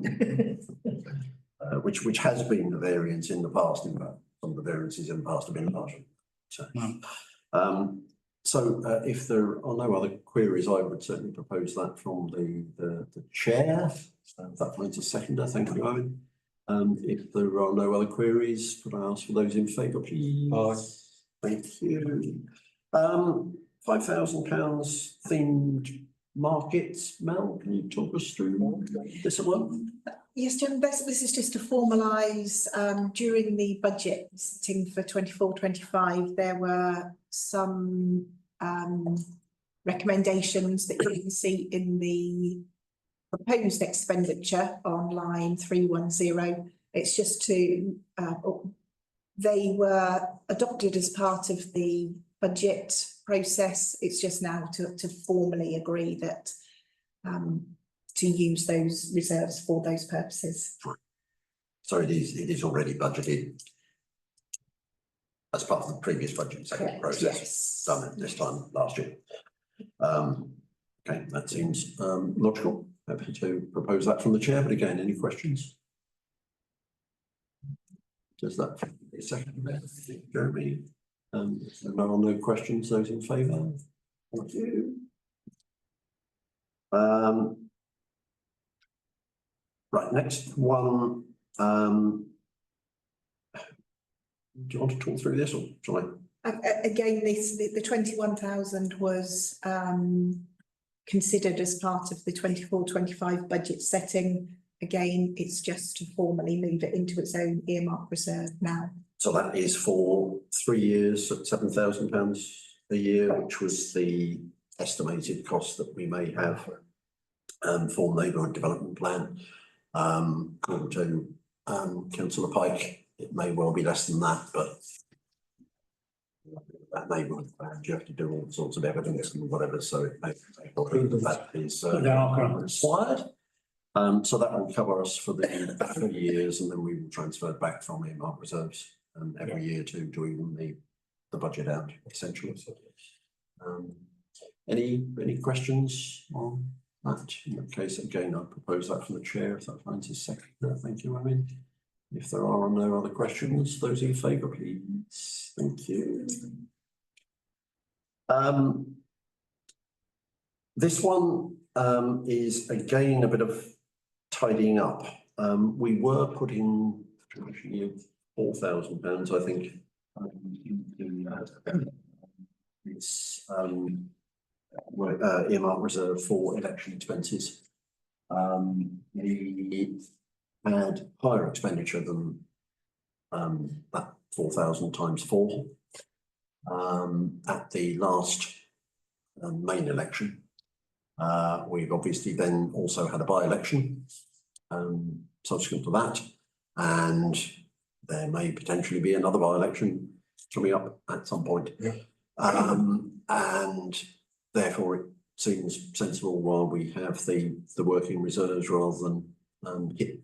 Which has been the variance in the past. In fact, some of the variances in the past have been larger. So, if there are no other queries, I would certainly propose that from the chair. That finds a seconder. Thank you, Owen. If there are no other queries, could I ask for those in favour, please? Thank you. £5,000 themed markets. Mel, can you talk us through this one? Yes, Jim, this is just to formalise, during the budget sitting for 24-25, there were some recommendations that you can see in the proposed expenditure on line 310. It's just to, they were adopted as part of the budget process. It's just now to formally agree that to use those reserves for those purposes. So it is already budgeted as part of the previous budget process. Yes. Done it this time last year. Okay, that seems logical. Happy to propose that from the chair, but again, any questions? Does that second, Jeremy? No questions, those in favour? Thank you. Right, next one, do you want to talk through this or shall I? Again, the 21,000 was considered as part of the 24-25 budget setting. Again, it's just to formally move it into its own earmark reserve now. So that is for 3 years at £7,000 a year, which was the estimated cost that we may have for neighbourhood development plan. According to Councillor Pike, it may well be less than that, but that neighbourhood plan, you have to do all sorts of evidence and whatever, so it may that is required. So that will cover us for the 3 years, and then we will transfer back from earmark reserves every year to doing the budget out essentially. Any questions on that? In that case, again, I propose that from the chair, if that finds a second. Thank you, Emily. If there are no other questions, those in favour, please. Thank you. This one is again a bit of tidying up. We were putting £4,000, I think, into this earmark reserve for election expenses. We had higher expenditure than that 4,000 times 4 at the last main election. We've obviously then also had a by-election subsequent to that, and there may potentially be another by-election coming up at some point. And therefore it seems sensible while we have the working reserves rather than hit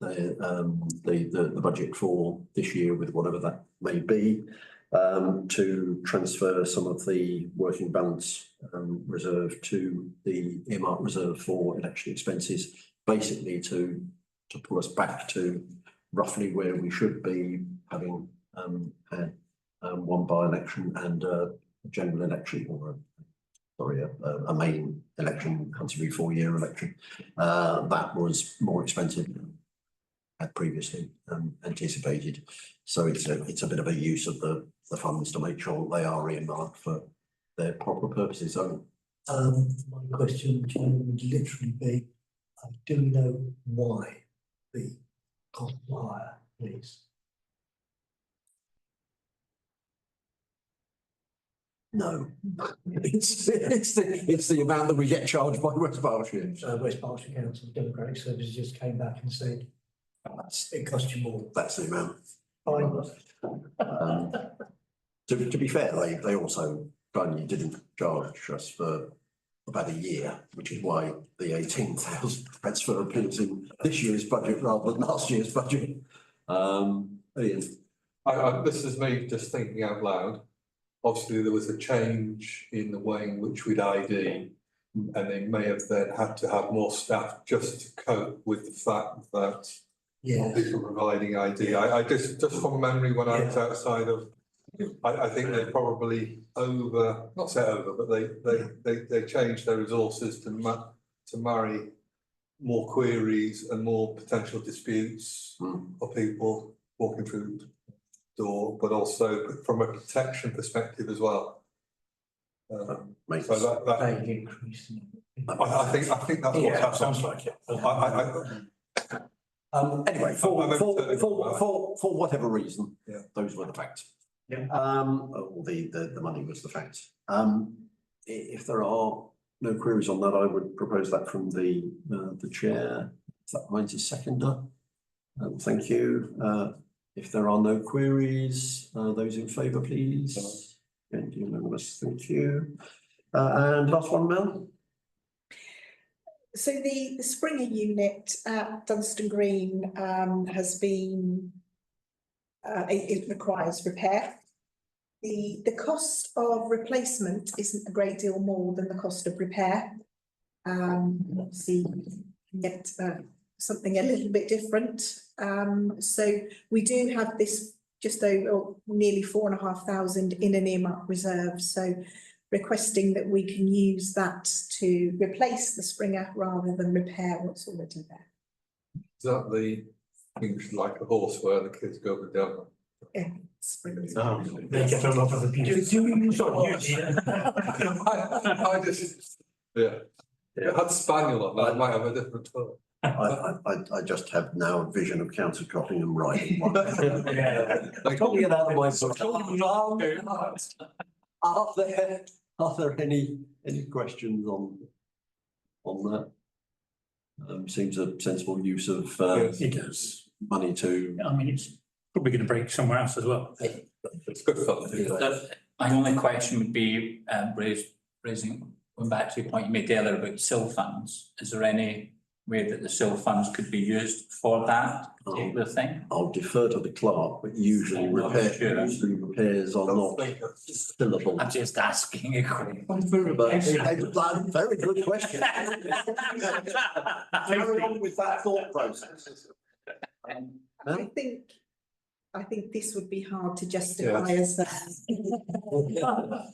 the budget for this year with whatever that may be, to transfer some of the working balance reserve to the earmark reserve for election expenses, basically to pull us back to roughly where we should be, having had one by-election and a general election, or a main election, every 4-year election. That was more expensive than had previously anticipated. So it's a bit of a use of the funds to make sure they are earmarked for their proper purposes only. My question, Chairman, would literally be, do we know why the cost is higher, please? No, it's the amount that we get charged by West Berkshire. So West Berkshire Council Democratic Services just came back and said, it cost you more. That's the amount. Fine. To be fair, they also kindly didn't charge us for about a year, which is why the 18,000 transfer appears in this year's budget rather than last year's budget. Ian. This is me just thinking out loud. Obviously, there was a change in the way in which we'd ID, and they may have then had to have more staff just to cope with the fact that people providing ID. I just from memory, when I was outside of, I think they probably not say over, but they changed their resources to marry more queries and more potential disputes of people walking through the door, but also from a protection perspective as well. So that They increased. I think that's what's happened. Sounds like it. Anyway, for whatever reason, those were the facts. The money was the fact. If there are no queries on that, I would propose that from the chair. If that finds a seconder. Thank you. If there are no queries, those in favour, please. Unanimous, thank you. And last one, Mel. So the Springer unit at Dunstan Green has been, it requires repair. The cost of replacement isn't a great deal more than the cost of repair. Obviously, get something a little bit different. So we do have this just over nearly 4,500 in an earmark reserve. So requesting that we can use that to replace the Springer rather than repair what's already there. that the things like a horse where the kids go with down? Yeah, it's brilliant. They get a lot of abuse. I just, yeah, it had spaniel on that, it might have a different tone. I just have now a vision of Councillor Copingham riding one. Like, Can't get out of my book. Are there any questions on that? Seems a sensible use of It does. money to. I mean, it's probably going to break somewhere else as well. It's good fun. My only question would be, raising, going back to the point you made earlier about SIL funds, is there any way that the SIL funds could be used for that particular thing? I'll defer to the clerk, but usually I'm not sure. repairs are not fillable. I'm just asking a question. But very good question. Carry on with that thought process. I think this would be hard to justify as that.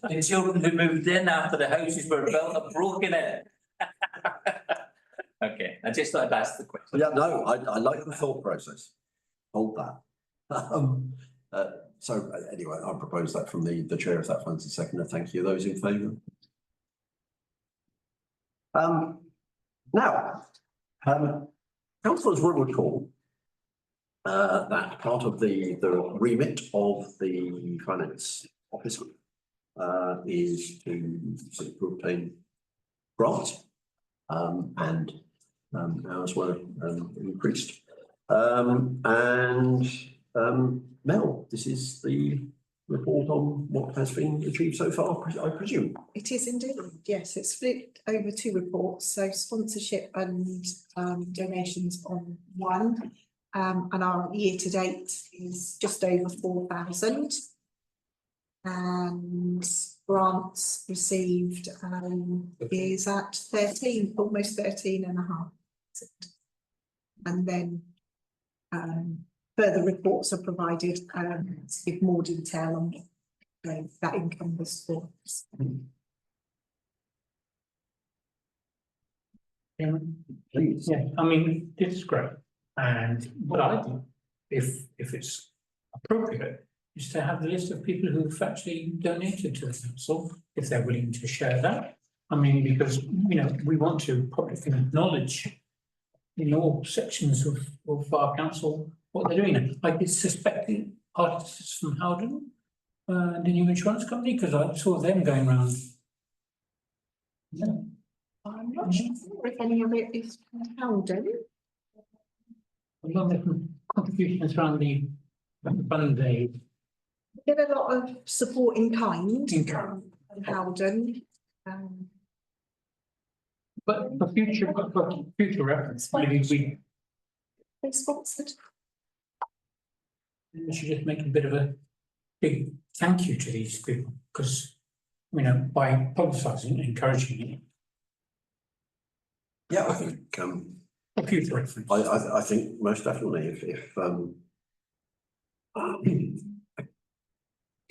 The children who moved in after the houses were built have broken it. Okay, I just thought I'd ask the question. Yeah, no, I like the thought process. Hold that. So anyway, I propose that from the chair, if that finds a seconder. Thank you. Those in favour? Now, councillors will recall that part of the remit of the finance officer is to seek to obtain grants, and ours were increased. Mel, this is the report on what has been achieved so far, I presume. It is indeed, yes, it's split over two reports, so sponsorship and donations on one. And our year to date is just over 4,000. And grants received is at 13, almost 13.5. And then further reports are provided to give more detail on that income was for. Please. Yeah, I mean, this is great. And what I do, if it's appropriate, is to have the list of people who've actually donated to the council, if they're willing to share that. I mean, because, you know, we want to publicly acknowledge in all sections of our council what they're doing. I did suspect the artists from Howden, the new insurance company, because I saw them going around. Yeah. I'm not sure if any of it is from Howden. A lot of contributions around the fund day. Did a lot of support in kind In kind. from Howden. But for future reference, maybe They sponsored. we should just make a bit of a big thank you to these people, because, you know, by publicising and encouraging it, Yeah, I think, for future reference. I think most definitely if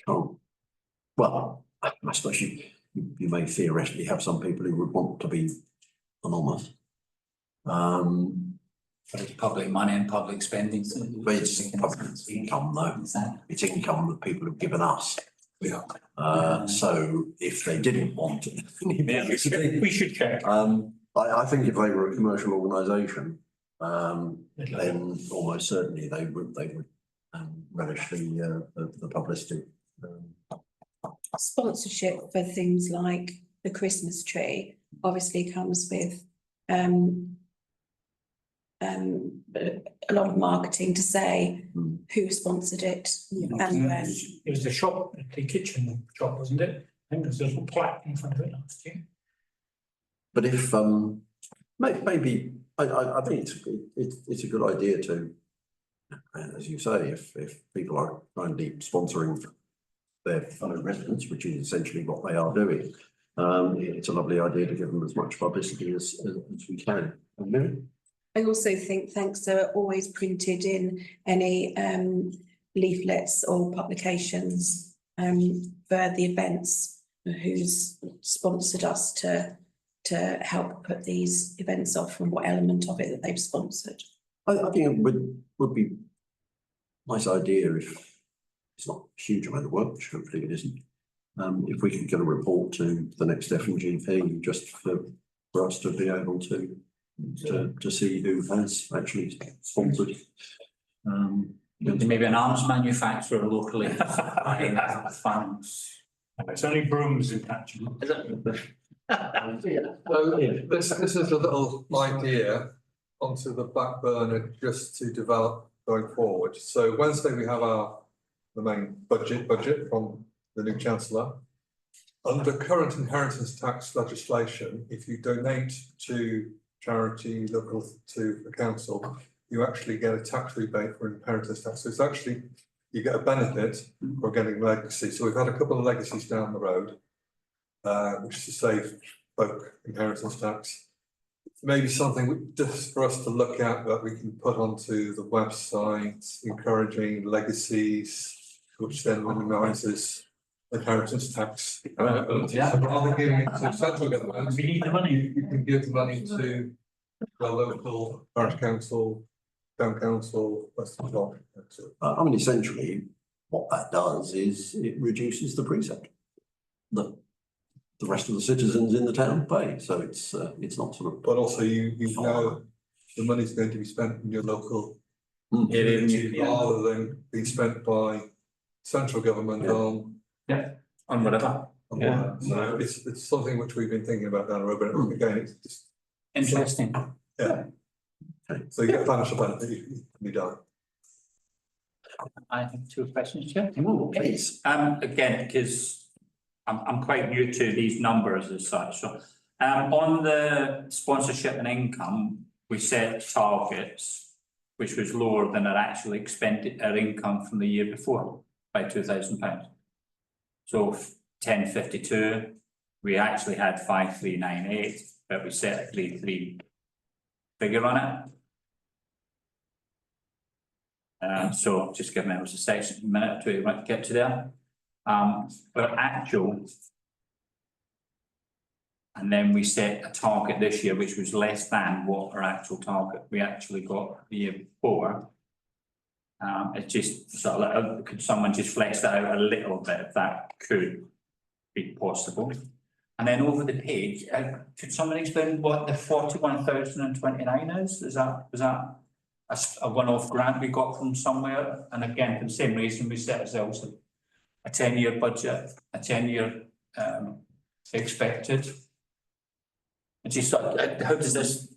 can't, well, I suppose you may theoretically have some people who would want to be anonymous. But it's public money and public spending. But it's public income though, it's income that people have given us. Yeah. So if they didn't want it. We should check. I think if they were a commercial organisation, then almost certainly they would relish the publicity. Sponsorship for things like the Christmas tree obviously comes with a lot of marketing to say who sponsored it and when. It was the shop, the kitchen shop, wasn't it? I think there's a little plaque in front of it last year. But if maybe I think it's a good idea to, as you say, if people are kindly sponsoring their fellow residents, which is essentially what they are doing, it's a lovely idea to give them as much publicity as we can. I also think thanks are always printed in any leaflets or publications for the events, who's sponsored us to help put these events off and what element of it that they've sponsored. I think it would be nice idea if it's not a huge amount of work, which hopefully it isn't. If we could get a report to the next FMGP just for us to be able to see who has actually sponsored. Maybe an arms manufacturer locally. Funds. It's only brooms in Hatcham. So this is a little idea onto the back burner just to develop going forward. So Wednesday we have the main budget from the new Chancellor. Under current inheritance tax legislation, if you donate to charity local to the council, you actually get a tax rebate for inheritance tax. So it's actually, you get a benefit for getting legacy. So we've had a couple of legacies down the road, which is to save folk inheritance tax. Maybe something just for us to look at that we can put onto the website, encouraging legacies, which then minimises inheritance tax. Yeah. So rather than giving it to central government, We need the money. you can give money to the local parish council, town council, Western Block. I mean, essentially, what that does is it reduces the precept that the rest of the citizens in the town pay. So it's not sort of. But also you know the money's going to be spent in your local community rather than being spent by central government on. On whatever. Yeah. So it's something which we've been thinking about down the road, but again, it's just, Interesting. yeah. So you get financial benefit, you can be done. I have two questions, Chair. Please. Again, because I'm quite new to these numbers as such, so on the sponsorship and income, we set targets which was lower than our actual expended, our income from the year before by £2,000. So 1052, we actually had 5398, but we set a 33 figure on it. So just give me a minute or two to get to there. But actual, and then we set a target this year, which was less than what our actual target we actually got the year before. It's just sort of like, could someone just flesh that out a little bit if that could be possible? And then over the page, could someone explain what the 41,029 is? Was that a one-off grant we got from somewhere? And again, for the same reason, we set ourselves a 10-year budget, a 10-year expected. And just how does this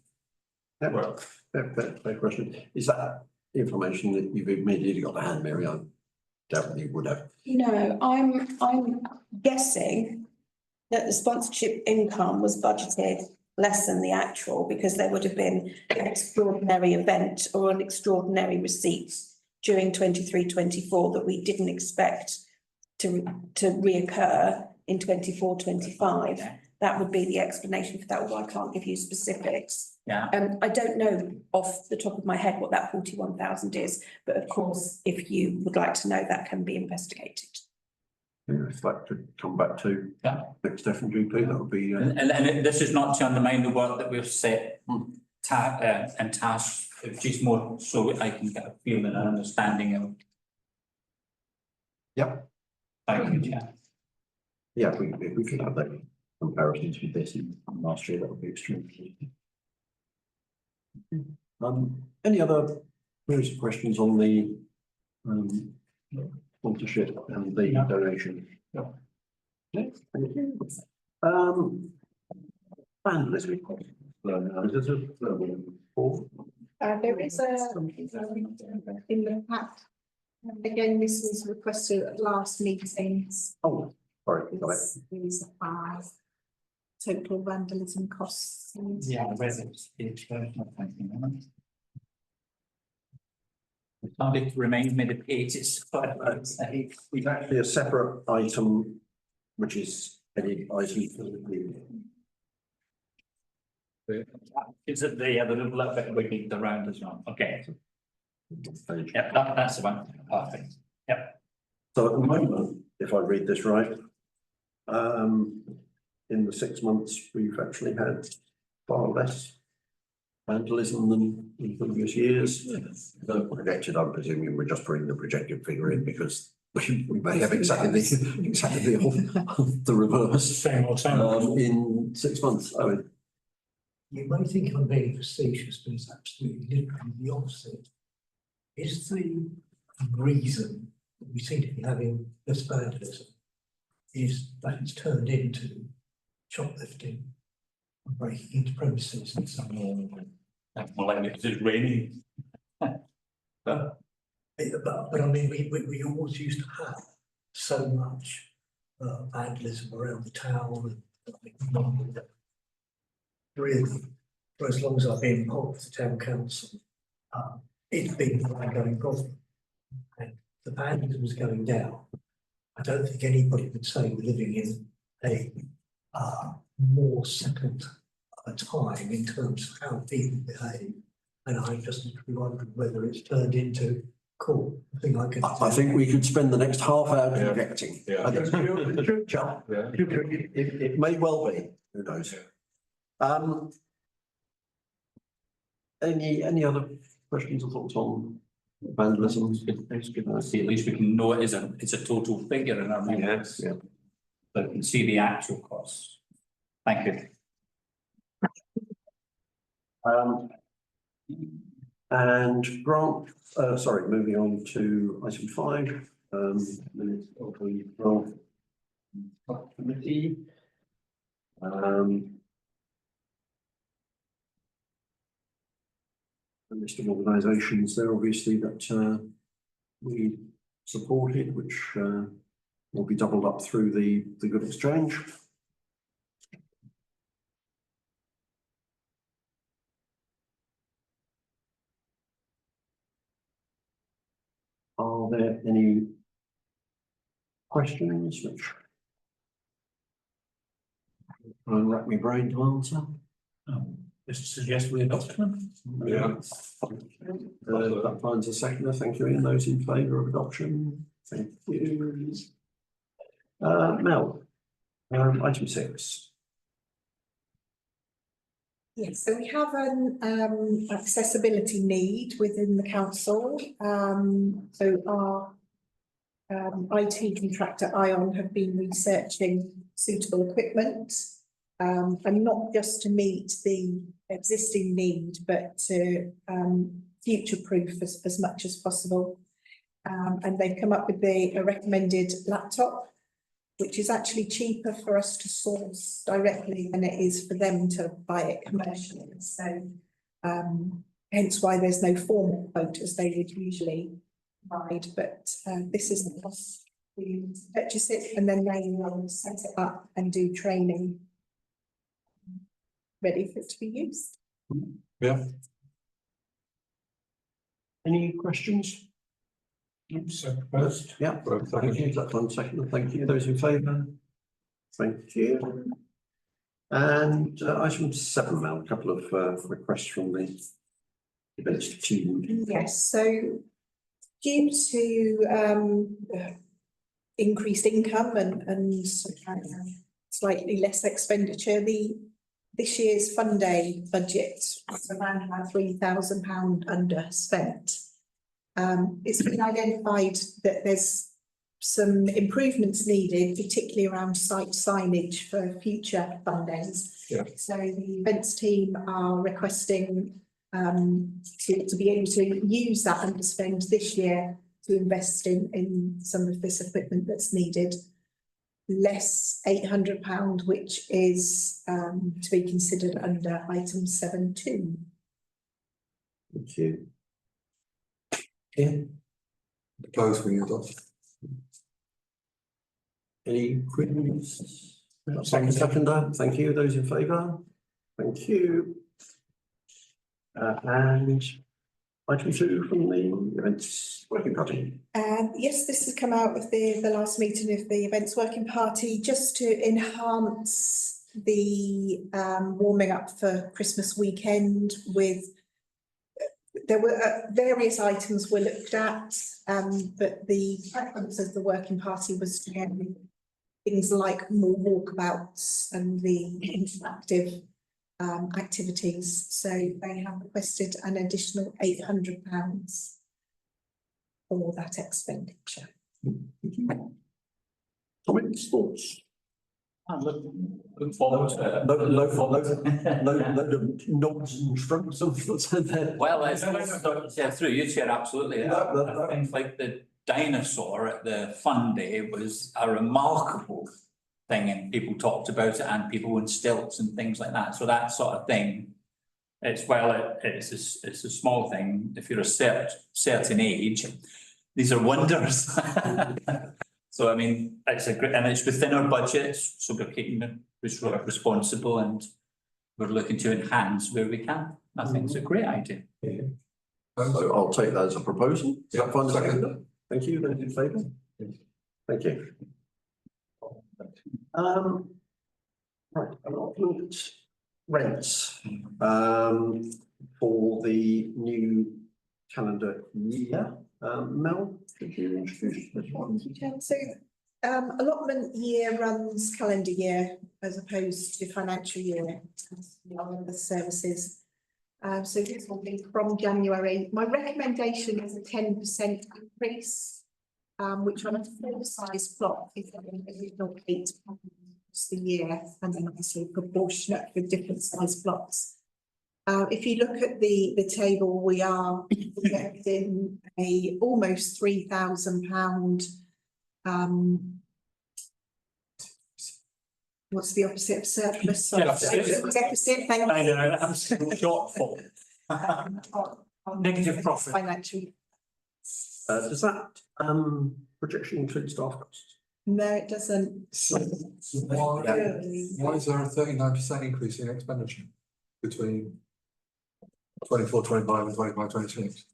work? Fair question. Is that information that you've immediately got to hand, Mary? I doubt whether you would have. No, I'm guessing that the sponsorship income was budgeted less than the actual because there would have been an extraordinary event or an extraordinary receipt during 23-24 that we didn't expect to reoccur in 24-25. That would be the explanation for that, although I can't give you specifics. Yeah. I don't know off the top of my head what that 41,000 is, but of course, if you would like to know, that can be investigated. Yeah, if that could come back to next FMGP, that would be. And this is not to undermine the work that we've set and tasks, just more so I can get a feel and an understanding of. Yep. Thank you, Chair. Yeah, if we could have that comparisons with this in last year, that would be extremely. Any other queries or questions on the sponsorship and the donation? No. Thank you. Vandalism. There is in the pack. Again, this was requested at last meetings. Oh, sorry, got it. These are total vandalism costs. Yeah, whether it's the expression of something. It's hardly to remind me the pages, but We've actually a separate item, which is any item for the. is it the other little bit we need around as well? Okay. Yep, that's the one. Perfect. Yep. So at the moment, if I read this right, in the 6 months, we've actually had far less vandalism than in previous years. The projected, I'm presuming we're just bringing the projected figure in because we may have exactly the reverse Same old, same old. in 6 months. I mean, You may think I'm being facetious, but it's absolutely literally the opposite. Is the reason that we seem to be having this vandalism is that it's turned into shoplifting and breaking into premises and so on. That's more likely because it's raining. But I mean, we always used to have so much vandalism around the town and I think really, for as long as I've been part of the town council, it's been an ongoing problem. And the vandalism is going down. I don't think anybody would say we're living in a more settled time in terms of how people behave. And I just wondered whether it's turned into cool. I think we could spend the next half hour projecting. Yeah. I think it should, Chuck. Yeah. It may well be, who knows? Any other questions or thoughts on vandalism? See, at least we can know it's a total figure in our minutes. Yeah. But we can see the actual costs. Thank you. And grant, moving on to item 5, minutes of the grant committee. A list of organisations there, obviously, that we supported, which will be doubled up through the Good Exchange. Are there any questions which I'll rack my brain to answer? Just suggest we adopt them. Yeah. That finds a seconder. Thank you, Ian. Those in favour of adoption? Thank you. Mel, item 6. Yes, so we have an accessibility need within the council. So our IT contractor Ion have been researching suitable equipment. And not just to meet the existing need, but to future-proof as much as possible. And they've come up with a recommended laptop, which is actually cheaper for us to source directly than it is for them to buy it commercially. So hence why there's no formal quote as they would usually provide, but this is the cost. We purchase it and then they will set it up and do training ready for it to be used. Yeah. Any questions? So proposed. Yeah, thank you. That's one second. Thank you. Those in favour? Thank you. And item 7, Mel, a couple of requests from the events team. Yes, so due to increased income and slightly less expenditure, this year's fund day budget is around about £3,000 underspent. It's been identified that there's some improvements needed, particularly around site signage for future fund days. Yeah. So the events team are requesting to be able to use that underspend this year to invest in some of this equipment that's needed. Less £800, which is to be considered under item 7.2. Thank you. Yeah. Propose we adopt. Any queries? Seconder, thank you. Those in favour? Thank you. And item 2 from the events working party. Yes, this has come out of the last meeting of the events working party, just to enhance the warming up for Christmas weekend with. There were various items were looked at, but the preference of the working party was to get things like more walkabouts and the interactive activities, so they have requested an additional £800 for that expenditure. Comments, thoughts? I look forward to it. Load of nods and shrugs of their. Well, yeah, through you, Chair, absolutely. No. I think like the dinosaur at the fun day was a remarkable thing, and people talked about it, and people in stilts and things like that. So that sort of thing, it's a small thing. If you're a certain age, these are wonders. So I mean, it's a great, and it's within our budget, so we're keeping it responsible, and we're looking to enhance where we can. I think it's a great idea. So I'll take that as a proposal. Is that fine? Second. Thank you. Those in favour? Thank you. Right, allotment rents, for the new calendar year. Mel, could you introduce this one? So, allotment year runs calendar year as opposed to financial year, as the other services. So this will be from January. My recommendation is a 10% increase, which on a full size plot is an additional £8 the year, and then obviously proportionate with different size plots. If you look at the table, we are projecting a almost £3,000. What's the opposite of surplus? Sorry, Deficit. Deficit, thank I you. don't know, that's shortfall. Negative profit. Financial. Does that projection include staff costs? No, it doesn't. Why is there a 39% increase in expenditure between 24, 25 and 25, 26?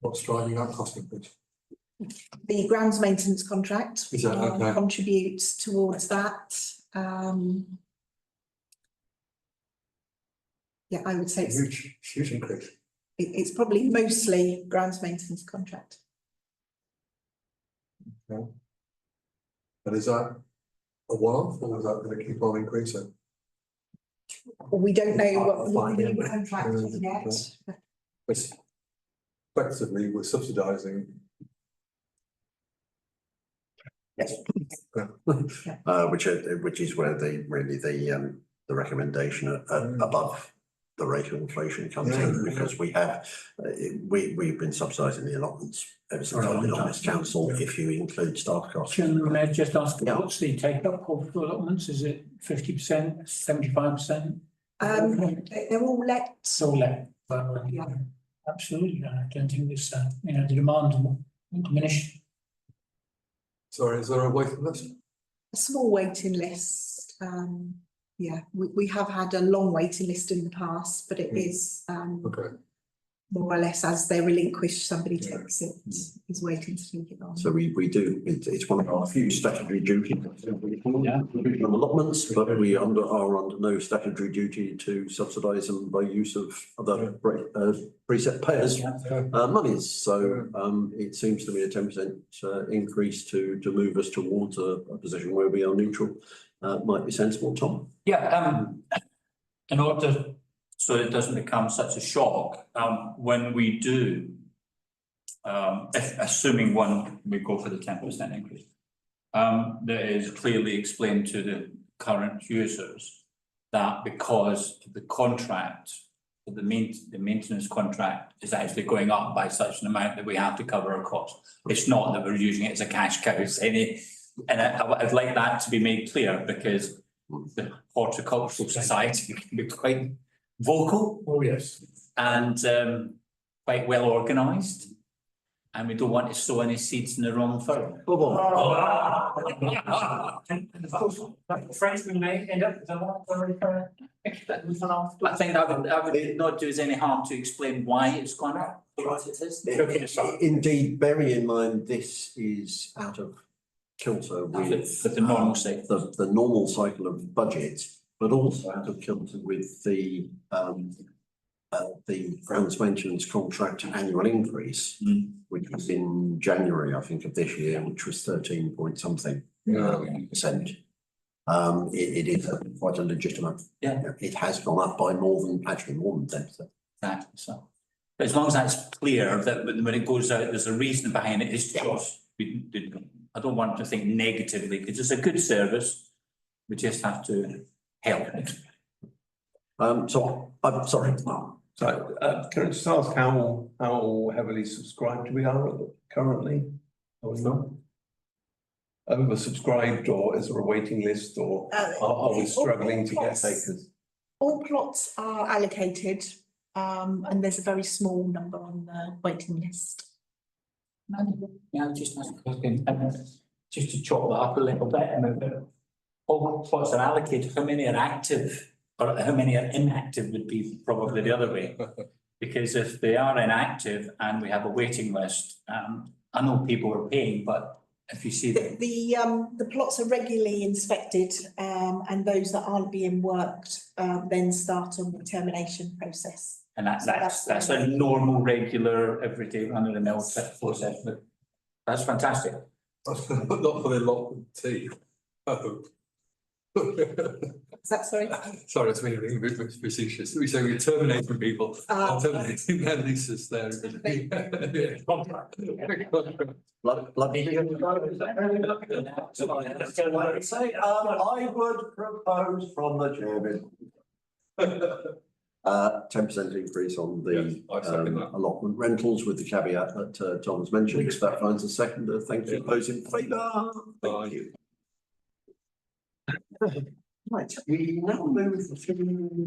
What's driving that cost increase? The grounds maintenance contract. Is that okay? Contributes towards that. Yeah, I would say Huge increase. it's probably mostly grounds maintenance contract. Okay. And is that a one-off, or is that going to keep on increasing? We don't know what Fine, the yeah. new contract is yet. It's effectively, we're subsidising. Yes. Which is where the recommendation above the rate of inflation comes in, because we've been subsidising the allotments ever since I've been on this council, if you include staff costs. Chairman, may I just ask, Yeah. what's the take up of allotments? Is it 50%, 75%? They're all let. So let, Yeah. absolutely, I don't think this, the demand will diminish. Sorry, is there a waiting list? A small waiting list. Yeah, we have had a long waiting list in the past, but it is Okay. more or less as they relinquish, somebody Yeah. takes it, is waiting to take it on. So we do, it's one of our few statutory duties. Allotments, but we are under no statutory duty to subsidise them by use of other preset payers' monies. So it seems to me a 10% increase to move us towards a position where we are neutral might be sensible. Tom? Yeah, in order, so it doesn't become such a shock, when we do, assuming we go for the 10% increase, that is clearly explained to the current users that because the contract, the maintenance contract is actually going up by such an amount that we have to cover our costs. It's not that we're using it as a cash cow, and I'd like that to be made clear, because the Horticultural Society can be quite vocal. Oh, yes. And quite well organised, and we don't want to sow any seeds in the wrong furrow. And of course, like the Frenchman may end up with a lot of I think that would not do us any harm to explain why it's gone up, what it is. Indeed, bearing in mind this is out of kilter with the normal cycle. the normal cycle of budget, but also out of kilter with the grounds maintenance contract annual increase, which was in January, I think, of this year, which was 13 point something %. it is quite a legitimate. Yeah. It has gone up by more than 10%. Exactly, so. But as long as that's clear that when it goes out, there's a reason behind it, it's just, I don't want to think negatively, because it's a good service. We just have to help it. So I'm sorry. So, can I just ask how heavily subscribed we are currently? Are we not? Oversubscribed, or is there a waiting list, or are we struggling to get takers? All plots are allocated, and there's a very small number on the waiting list. Yeah, just ask a question, just to chop that up a little bit, and all plots are allocated, how many are active? Or how many are inactive would be probably the other way. Because if they are inactive and we have a waiting list, I know people are paying, but if you see that. The plots are regularly inspected, and those that aren't being worked, then start on the termination process. And that's a normal, regular, everyday run of the mill process, but that's fantastic. Not for the allotment tea. Oh. Is that sorry? Sorry, it's being a bit facetious. We say we're terminating people, terminating their leases there. I would propose from the chairman. 10% increase on the Yes, I second that. allotment rentals with the caveat that Tom has mentioned. So that finds a seconder. Thank you. Those in favour? Thank you. Right, we now move to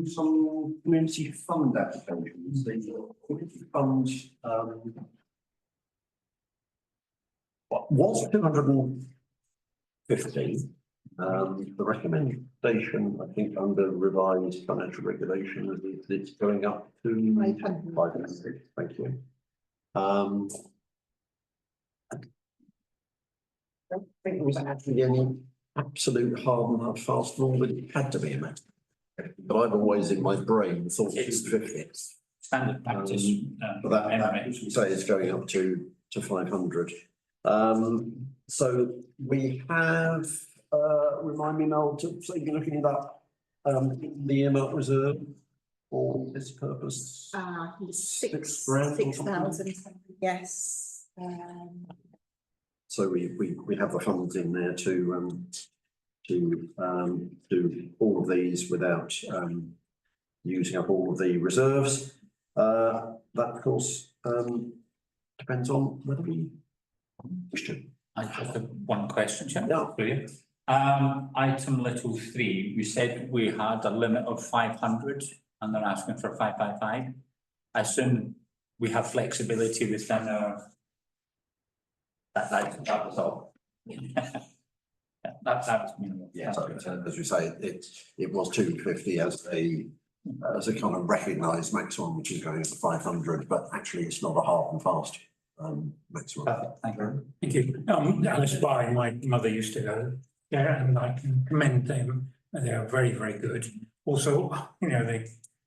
some community fund applications. The community funds was 250. The recommendation, I think, under revised financial regulation is it's going up to 500. Thank you. I don't think there was actually any absolute hard and hard fast rule, but it had to be a matter. But I've always in my brain thought it's 50. Standard practice. But that, as we say, is going up to 500. So we have, remind me now to say you're looking at the earmark reserve for this purpose. Six grand or thousand, yes. So we have the funds in there to do all of these without using up all of the reserves. That of course depends on whether we wish to. I just have one question, Chair. Yeah. Brilliant. Item little 3, we said we had a limit of 500 and they're asking for 555. I assume we have flexibility within our. That was all. That was minimal. Yeah, so as we say, it was 250 as a kind of recognised maximum, which is going to 500, but actually it's not a hard and fast maximum. Perfect, thank you. Thank you. Alice By, my mother used to go there, and I can commend them. They are very, very good. Also, you know,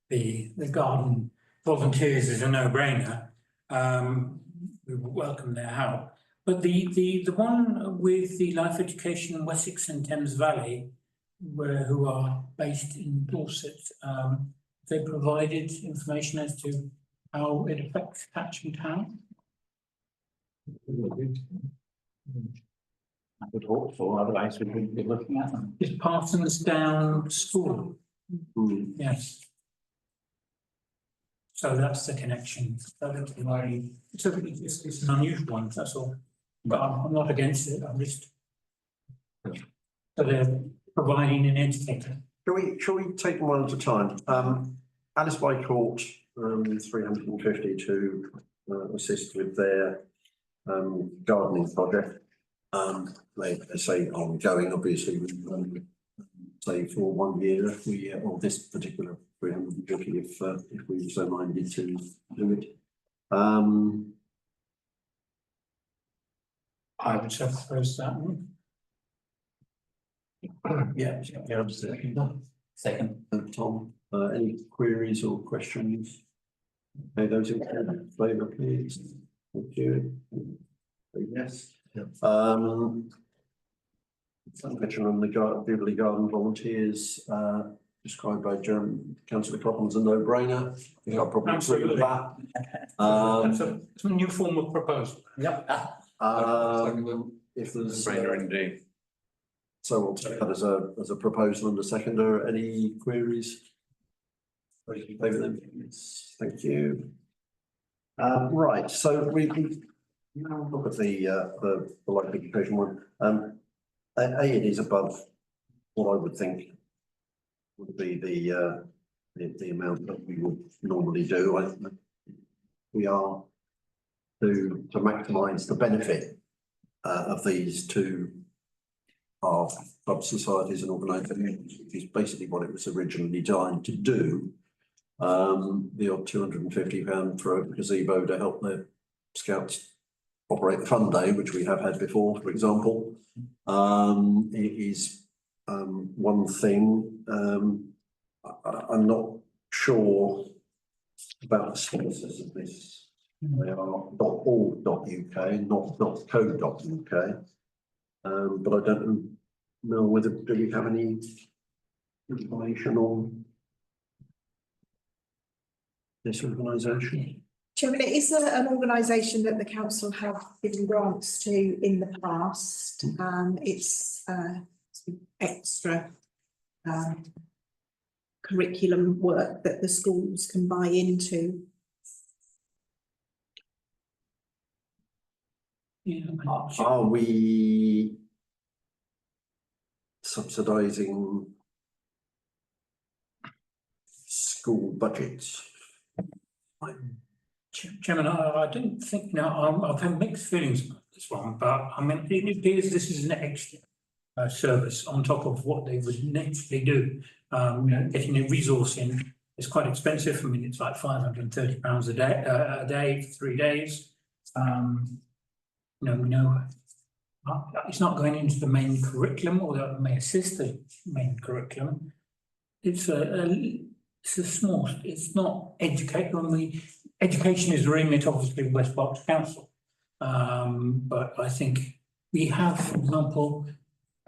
the garden volunteers is a no-brainer. We welcome their help. But the one with the Life Education Wessex and Thames Valley, who are based in Dorset, they provided information as to how it affects Thatcham Town. I would hope so, otherwise we wouldn't be looking at them. Is Parsons Down School? Yes. So that's the connection. It's an unusual one, that's all. But I'm not against it, I'm just. So they're providing an educator. Shall we take them one at a time? Alice By Court, 350 to assist with their gardening project. They say ongoing, obviously, say for 1 year, if we, or this particular 350, if we were so minded to do it. I would suppose that one. Yeah, absolutely. Second. Tom, any queries or questions? Okay, those in favour, please. Thank you. Yes. Mention on the Jubilee Garden volunteers, described by Councillor Cobham as a no-brainer. I think I'll probably agree with that. It's a new form of proposal. Yep. If there's. Brainer indeed. So we'll take that as a proposal and a seconder. Any queries? Those in favour then, please. Thank you. Right, so we now look at the local education one. It is above what I would think would be the amount that we would normally do. We are to maximise the benefit of these to our club societies and organisations, which is basically what it was originally designed to do. The odd £250 for a gazebo to help the Scouts operate the fun day, which we have had before, for example, it is one thing. I'm not sure about the sponsors of this. They are .org.uk, not .co.uk. But I don't know whether, do we have any information on this organisation? Chairman, it is an organisation that the council have given grants to in the past. It's extra curriculum work that the schools can buy into. Are we subsidising school budgets? Chairman, I didn't think, I've had mixed feelings about this one, but I mean, it appears this is an extra service on top of what they would naturally do. Getting a resource in is quite expensive. I mean, it's like £530 a day for 3 days. We know it's not going into the main curriculum, although it may assist the main curriculum. It's not educate. Education is the remit, obviously, of West Berkshire Council. But I think we have, for example,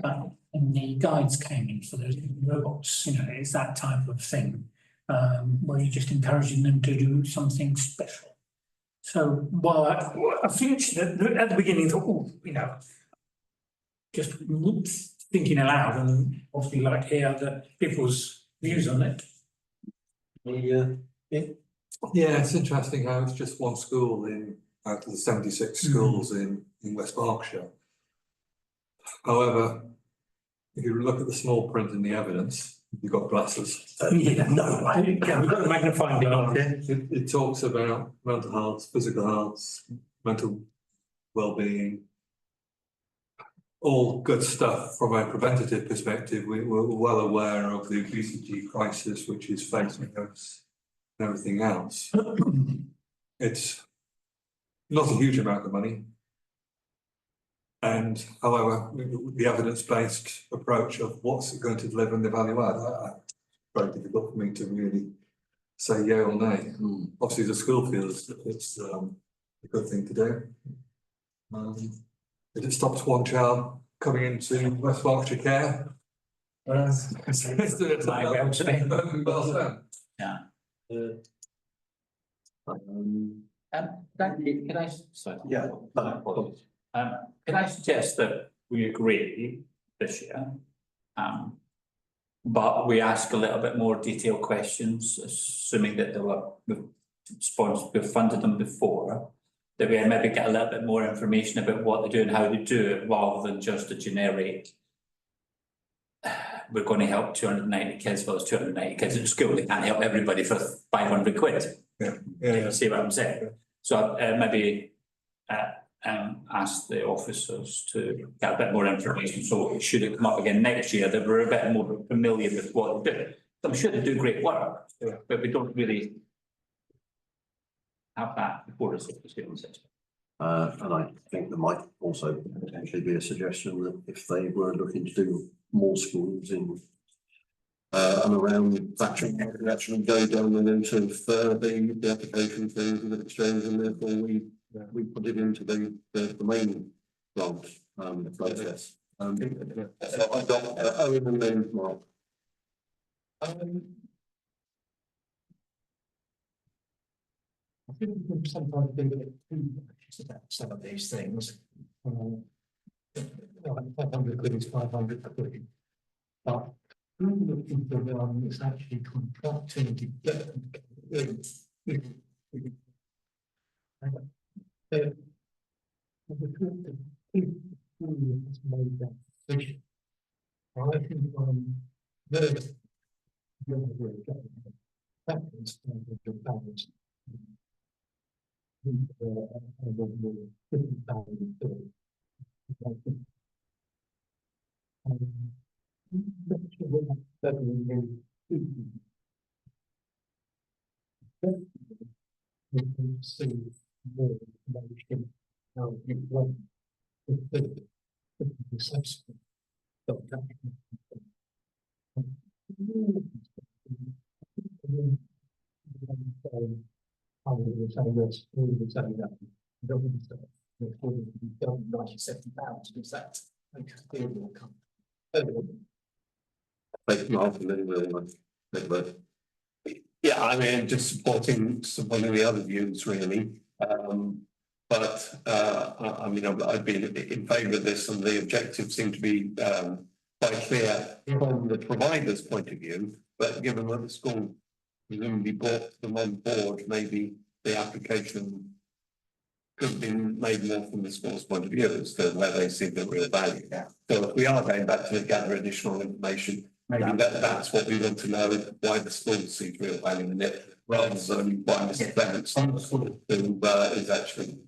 when the guides came in for those robots, it's that type of thing, where you're just encouraging them to do something special. So while I think that at the beginning, thought, just thinking aloud, and obviously like to hear the people's views on it. Yeah, it's interesting how it's just one school out of the 76 schools in West Berkshire. However, if you look at the small print in the evidence, you've got glasses. We've got a magnifying glass here. It talks about mental health, physical health, mental well-being, all good stuff from a preventative perspective. We're well aware of the obesity crisis which is facing us and everything else. It's not a huge amount of money. And however, the evidence-based approach of what's it going to deliver and the value add, it's very difficult for me to really say yeah or nay. Obviously, the school feels that it's a good thing to do. If it stops one child coming into West Berkshire care, Yeah. Thank you. Can I? Sorry. Yeah. Can I suggest that we agree this year? But we ask a little bit more detailed questions, assuming that we've funded them before, that we maybe get a little bit more information about what they do and how they do it, rather than just a generic. We're going to help 290 kids. Well, there's 290 kids at school. They can't help everybody for 500 quid. Yeah. See what I'm saying? So maybe ask the officers to get a bit more information. So should it come up again next year, that we're a bit more familiar with what they do. I'm sure they do great work, but we don't really have that before us. And I think there might also potentially be a suggestion that if they were looking to do more schools in and around Thatcham, actually go down the route of the application fees and exchange, and therefore we put it into the main grant process. So I've got Owen and then Mark. I think we can sometimes be a bit too anxious about some of these things. 500 quid is 500 quid. But I'm looking for one that's actually contracting to get. Made that decision. I think the that is the balance. See more information how it went. The subsequent. I would say this, we would say that. Building stuff, we're going to be done £97 because that makes a deal will come. Thank Mark and then we'll take the Yeah, I mean, just supporting the other views really. But I mean, I'd be in favour of this, and the objectives seem to be quite clear from the provider's point of view. But given that the school presumably brought them on board, maybe the application could have been made more from the school's point of view as to where they see the real value. Yeah. So if we are going back to gather additional information, maybe that's what we want to know, why the school sees real value in it, rather than why Mr. Clarence, who is actually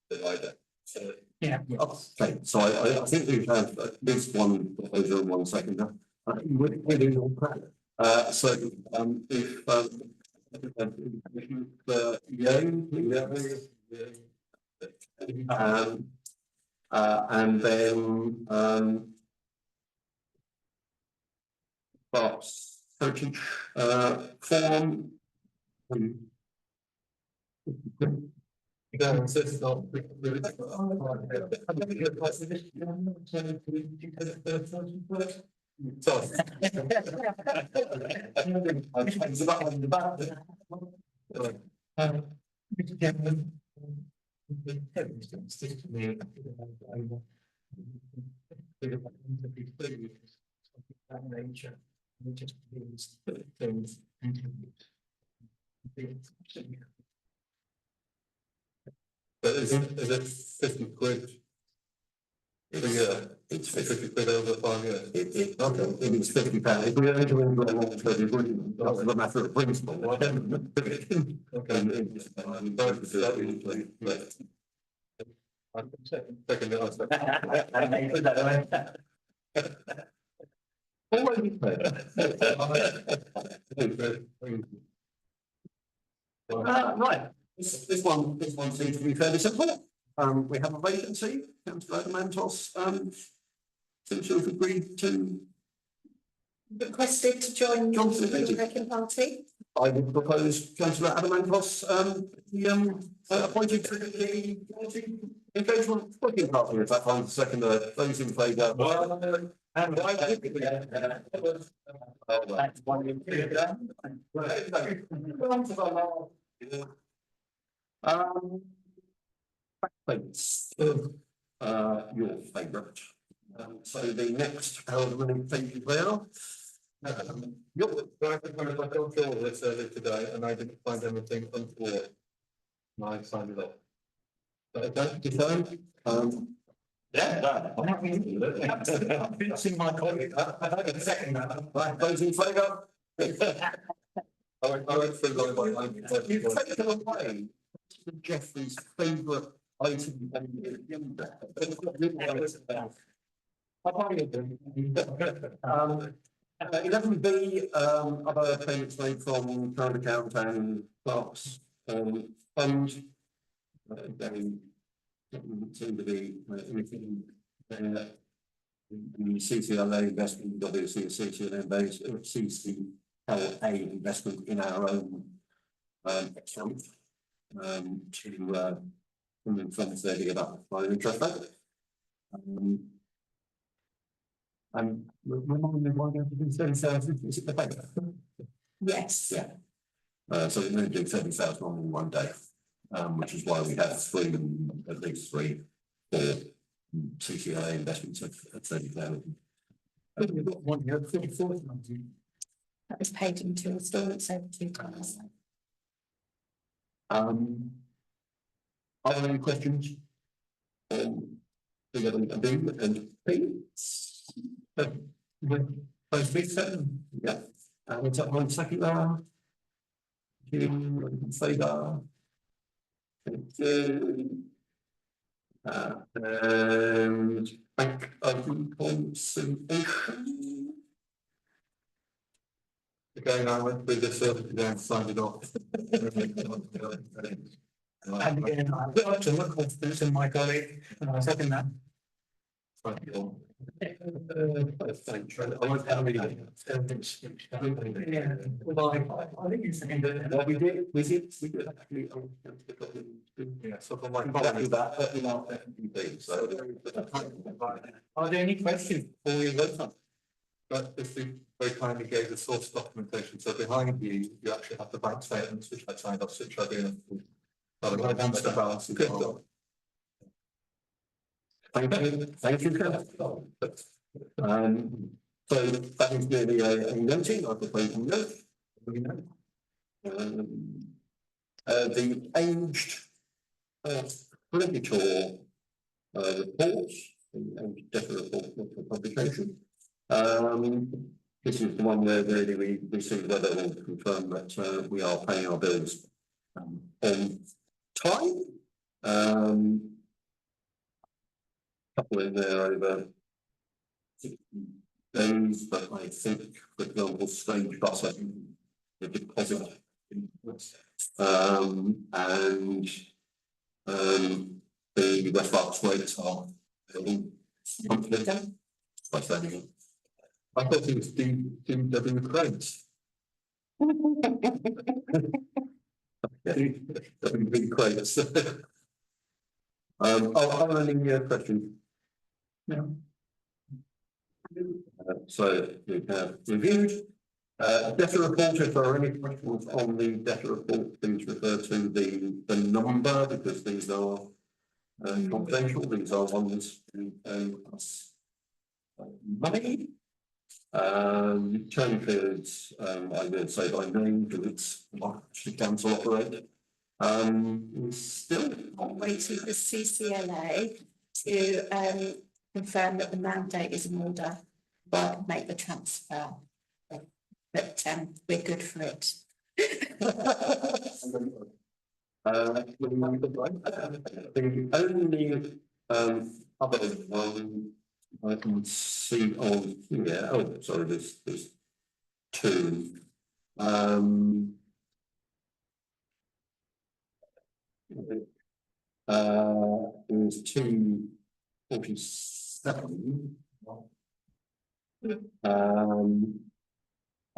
the provider. So, Yeah. okay, so I think we have at least one proposal in 1 second now. Within your plan. So if and then coaching form. Nature, and just these things. But is it 50 quid? Yeah, it's 50 quid over 5 years. It is £50. If we only do it on 30 quid, that's a matter of principle. Why don't we? Second, Right, this one seems to be fairly simple. We have a vacancy, Councillor Adamantos, since you've agreed to. Requested to join Johnson, the Wrecking Party. I would propose Councillor Adamantos, appointed to the engagement working party, if that finds a second, those in favour. And why? That's one in favour. Thanks. Your favourite. So the next however many pages they are. I don't feel this earlier today and I didn't find anything untoward. And I signed it up. Okay, confirmed. Yeah. I've been seeing my colleague, I had a second that. Right, those in favour? I went through line by line. You've taken away Jeffrey's favourite item on the agenda. 11B, other payments made from current account and clerks fund. They doesn't seem to be anything there. The CCLA investment, obviously a CCLA base, CCLA investment in our own account to from funds there to get up by interest rate. remind me why we have to do 30,000, is it the paper? Yes. Yeah. So we're going to do 30,000 on one day, which is why we have three, at least three, for CCI investments of 30,000. We've got one here, 34. That was paid in 2 instalments over 2 times. Are there any questions? The other B and P? Both B seven, yeah. And what's that one second there? Favour. And bank open concentration. Again, I went through this today and signed it off. And again, I've got to look confidence in my colleague, and I second that. Thank you. Thanks. I won't tell you. Yeah, well, I think you seconded Well, it. we did actually. Yeah, so for my Exactly colleague. that, but not so. Are there any questions? Before you vote on. But this we very kindly gave the source documentation, so behind you, you actually have the bank statements, which I signed off, which I do. But I want the balance. Good job. Thank you, Kev. So that is really a noting, I propose we note. The aged creditor reports, and definite report for publication. This is the one where really we see whether we'll confirm that we are paying our bills on time. Couple in there over days, but I think, for example, stage bus, I think the deposit. And the West Berks rates are monthly. By saying, I thought it was DW cranes. WB crates. Are there any questions? No. So we have reviewed. Debtor report, if there are any questions on the debtor report, please refer to the number, because these are confidential, these are ones who owe us money. Return periods, I will say by name, because it's the council operated. Still I'm waiting for CCLA to confirm that the mandate is in order, but make the transfer. But we're good for it. The only other one I can see on here, oh, sorry, there's two. It was 247.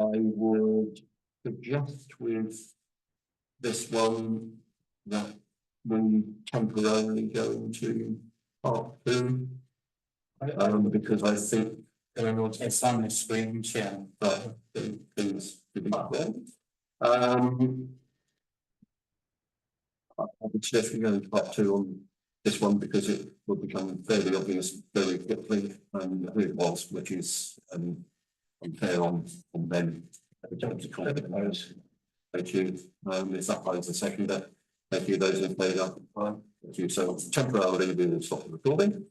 I would suggest with this one that we temporarily go into part 2. Because I think It's on the screen, yeah. things to be done. I would suggest we go into part 2 on this one, because it will become fairly obvious very quickly, who it was, which is unfair on them. Thank you. It's that by the seconder. Thank you, those in favour. Thank you. So temporarily we will stop the recording.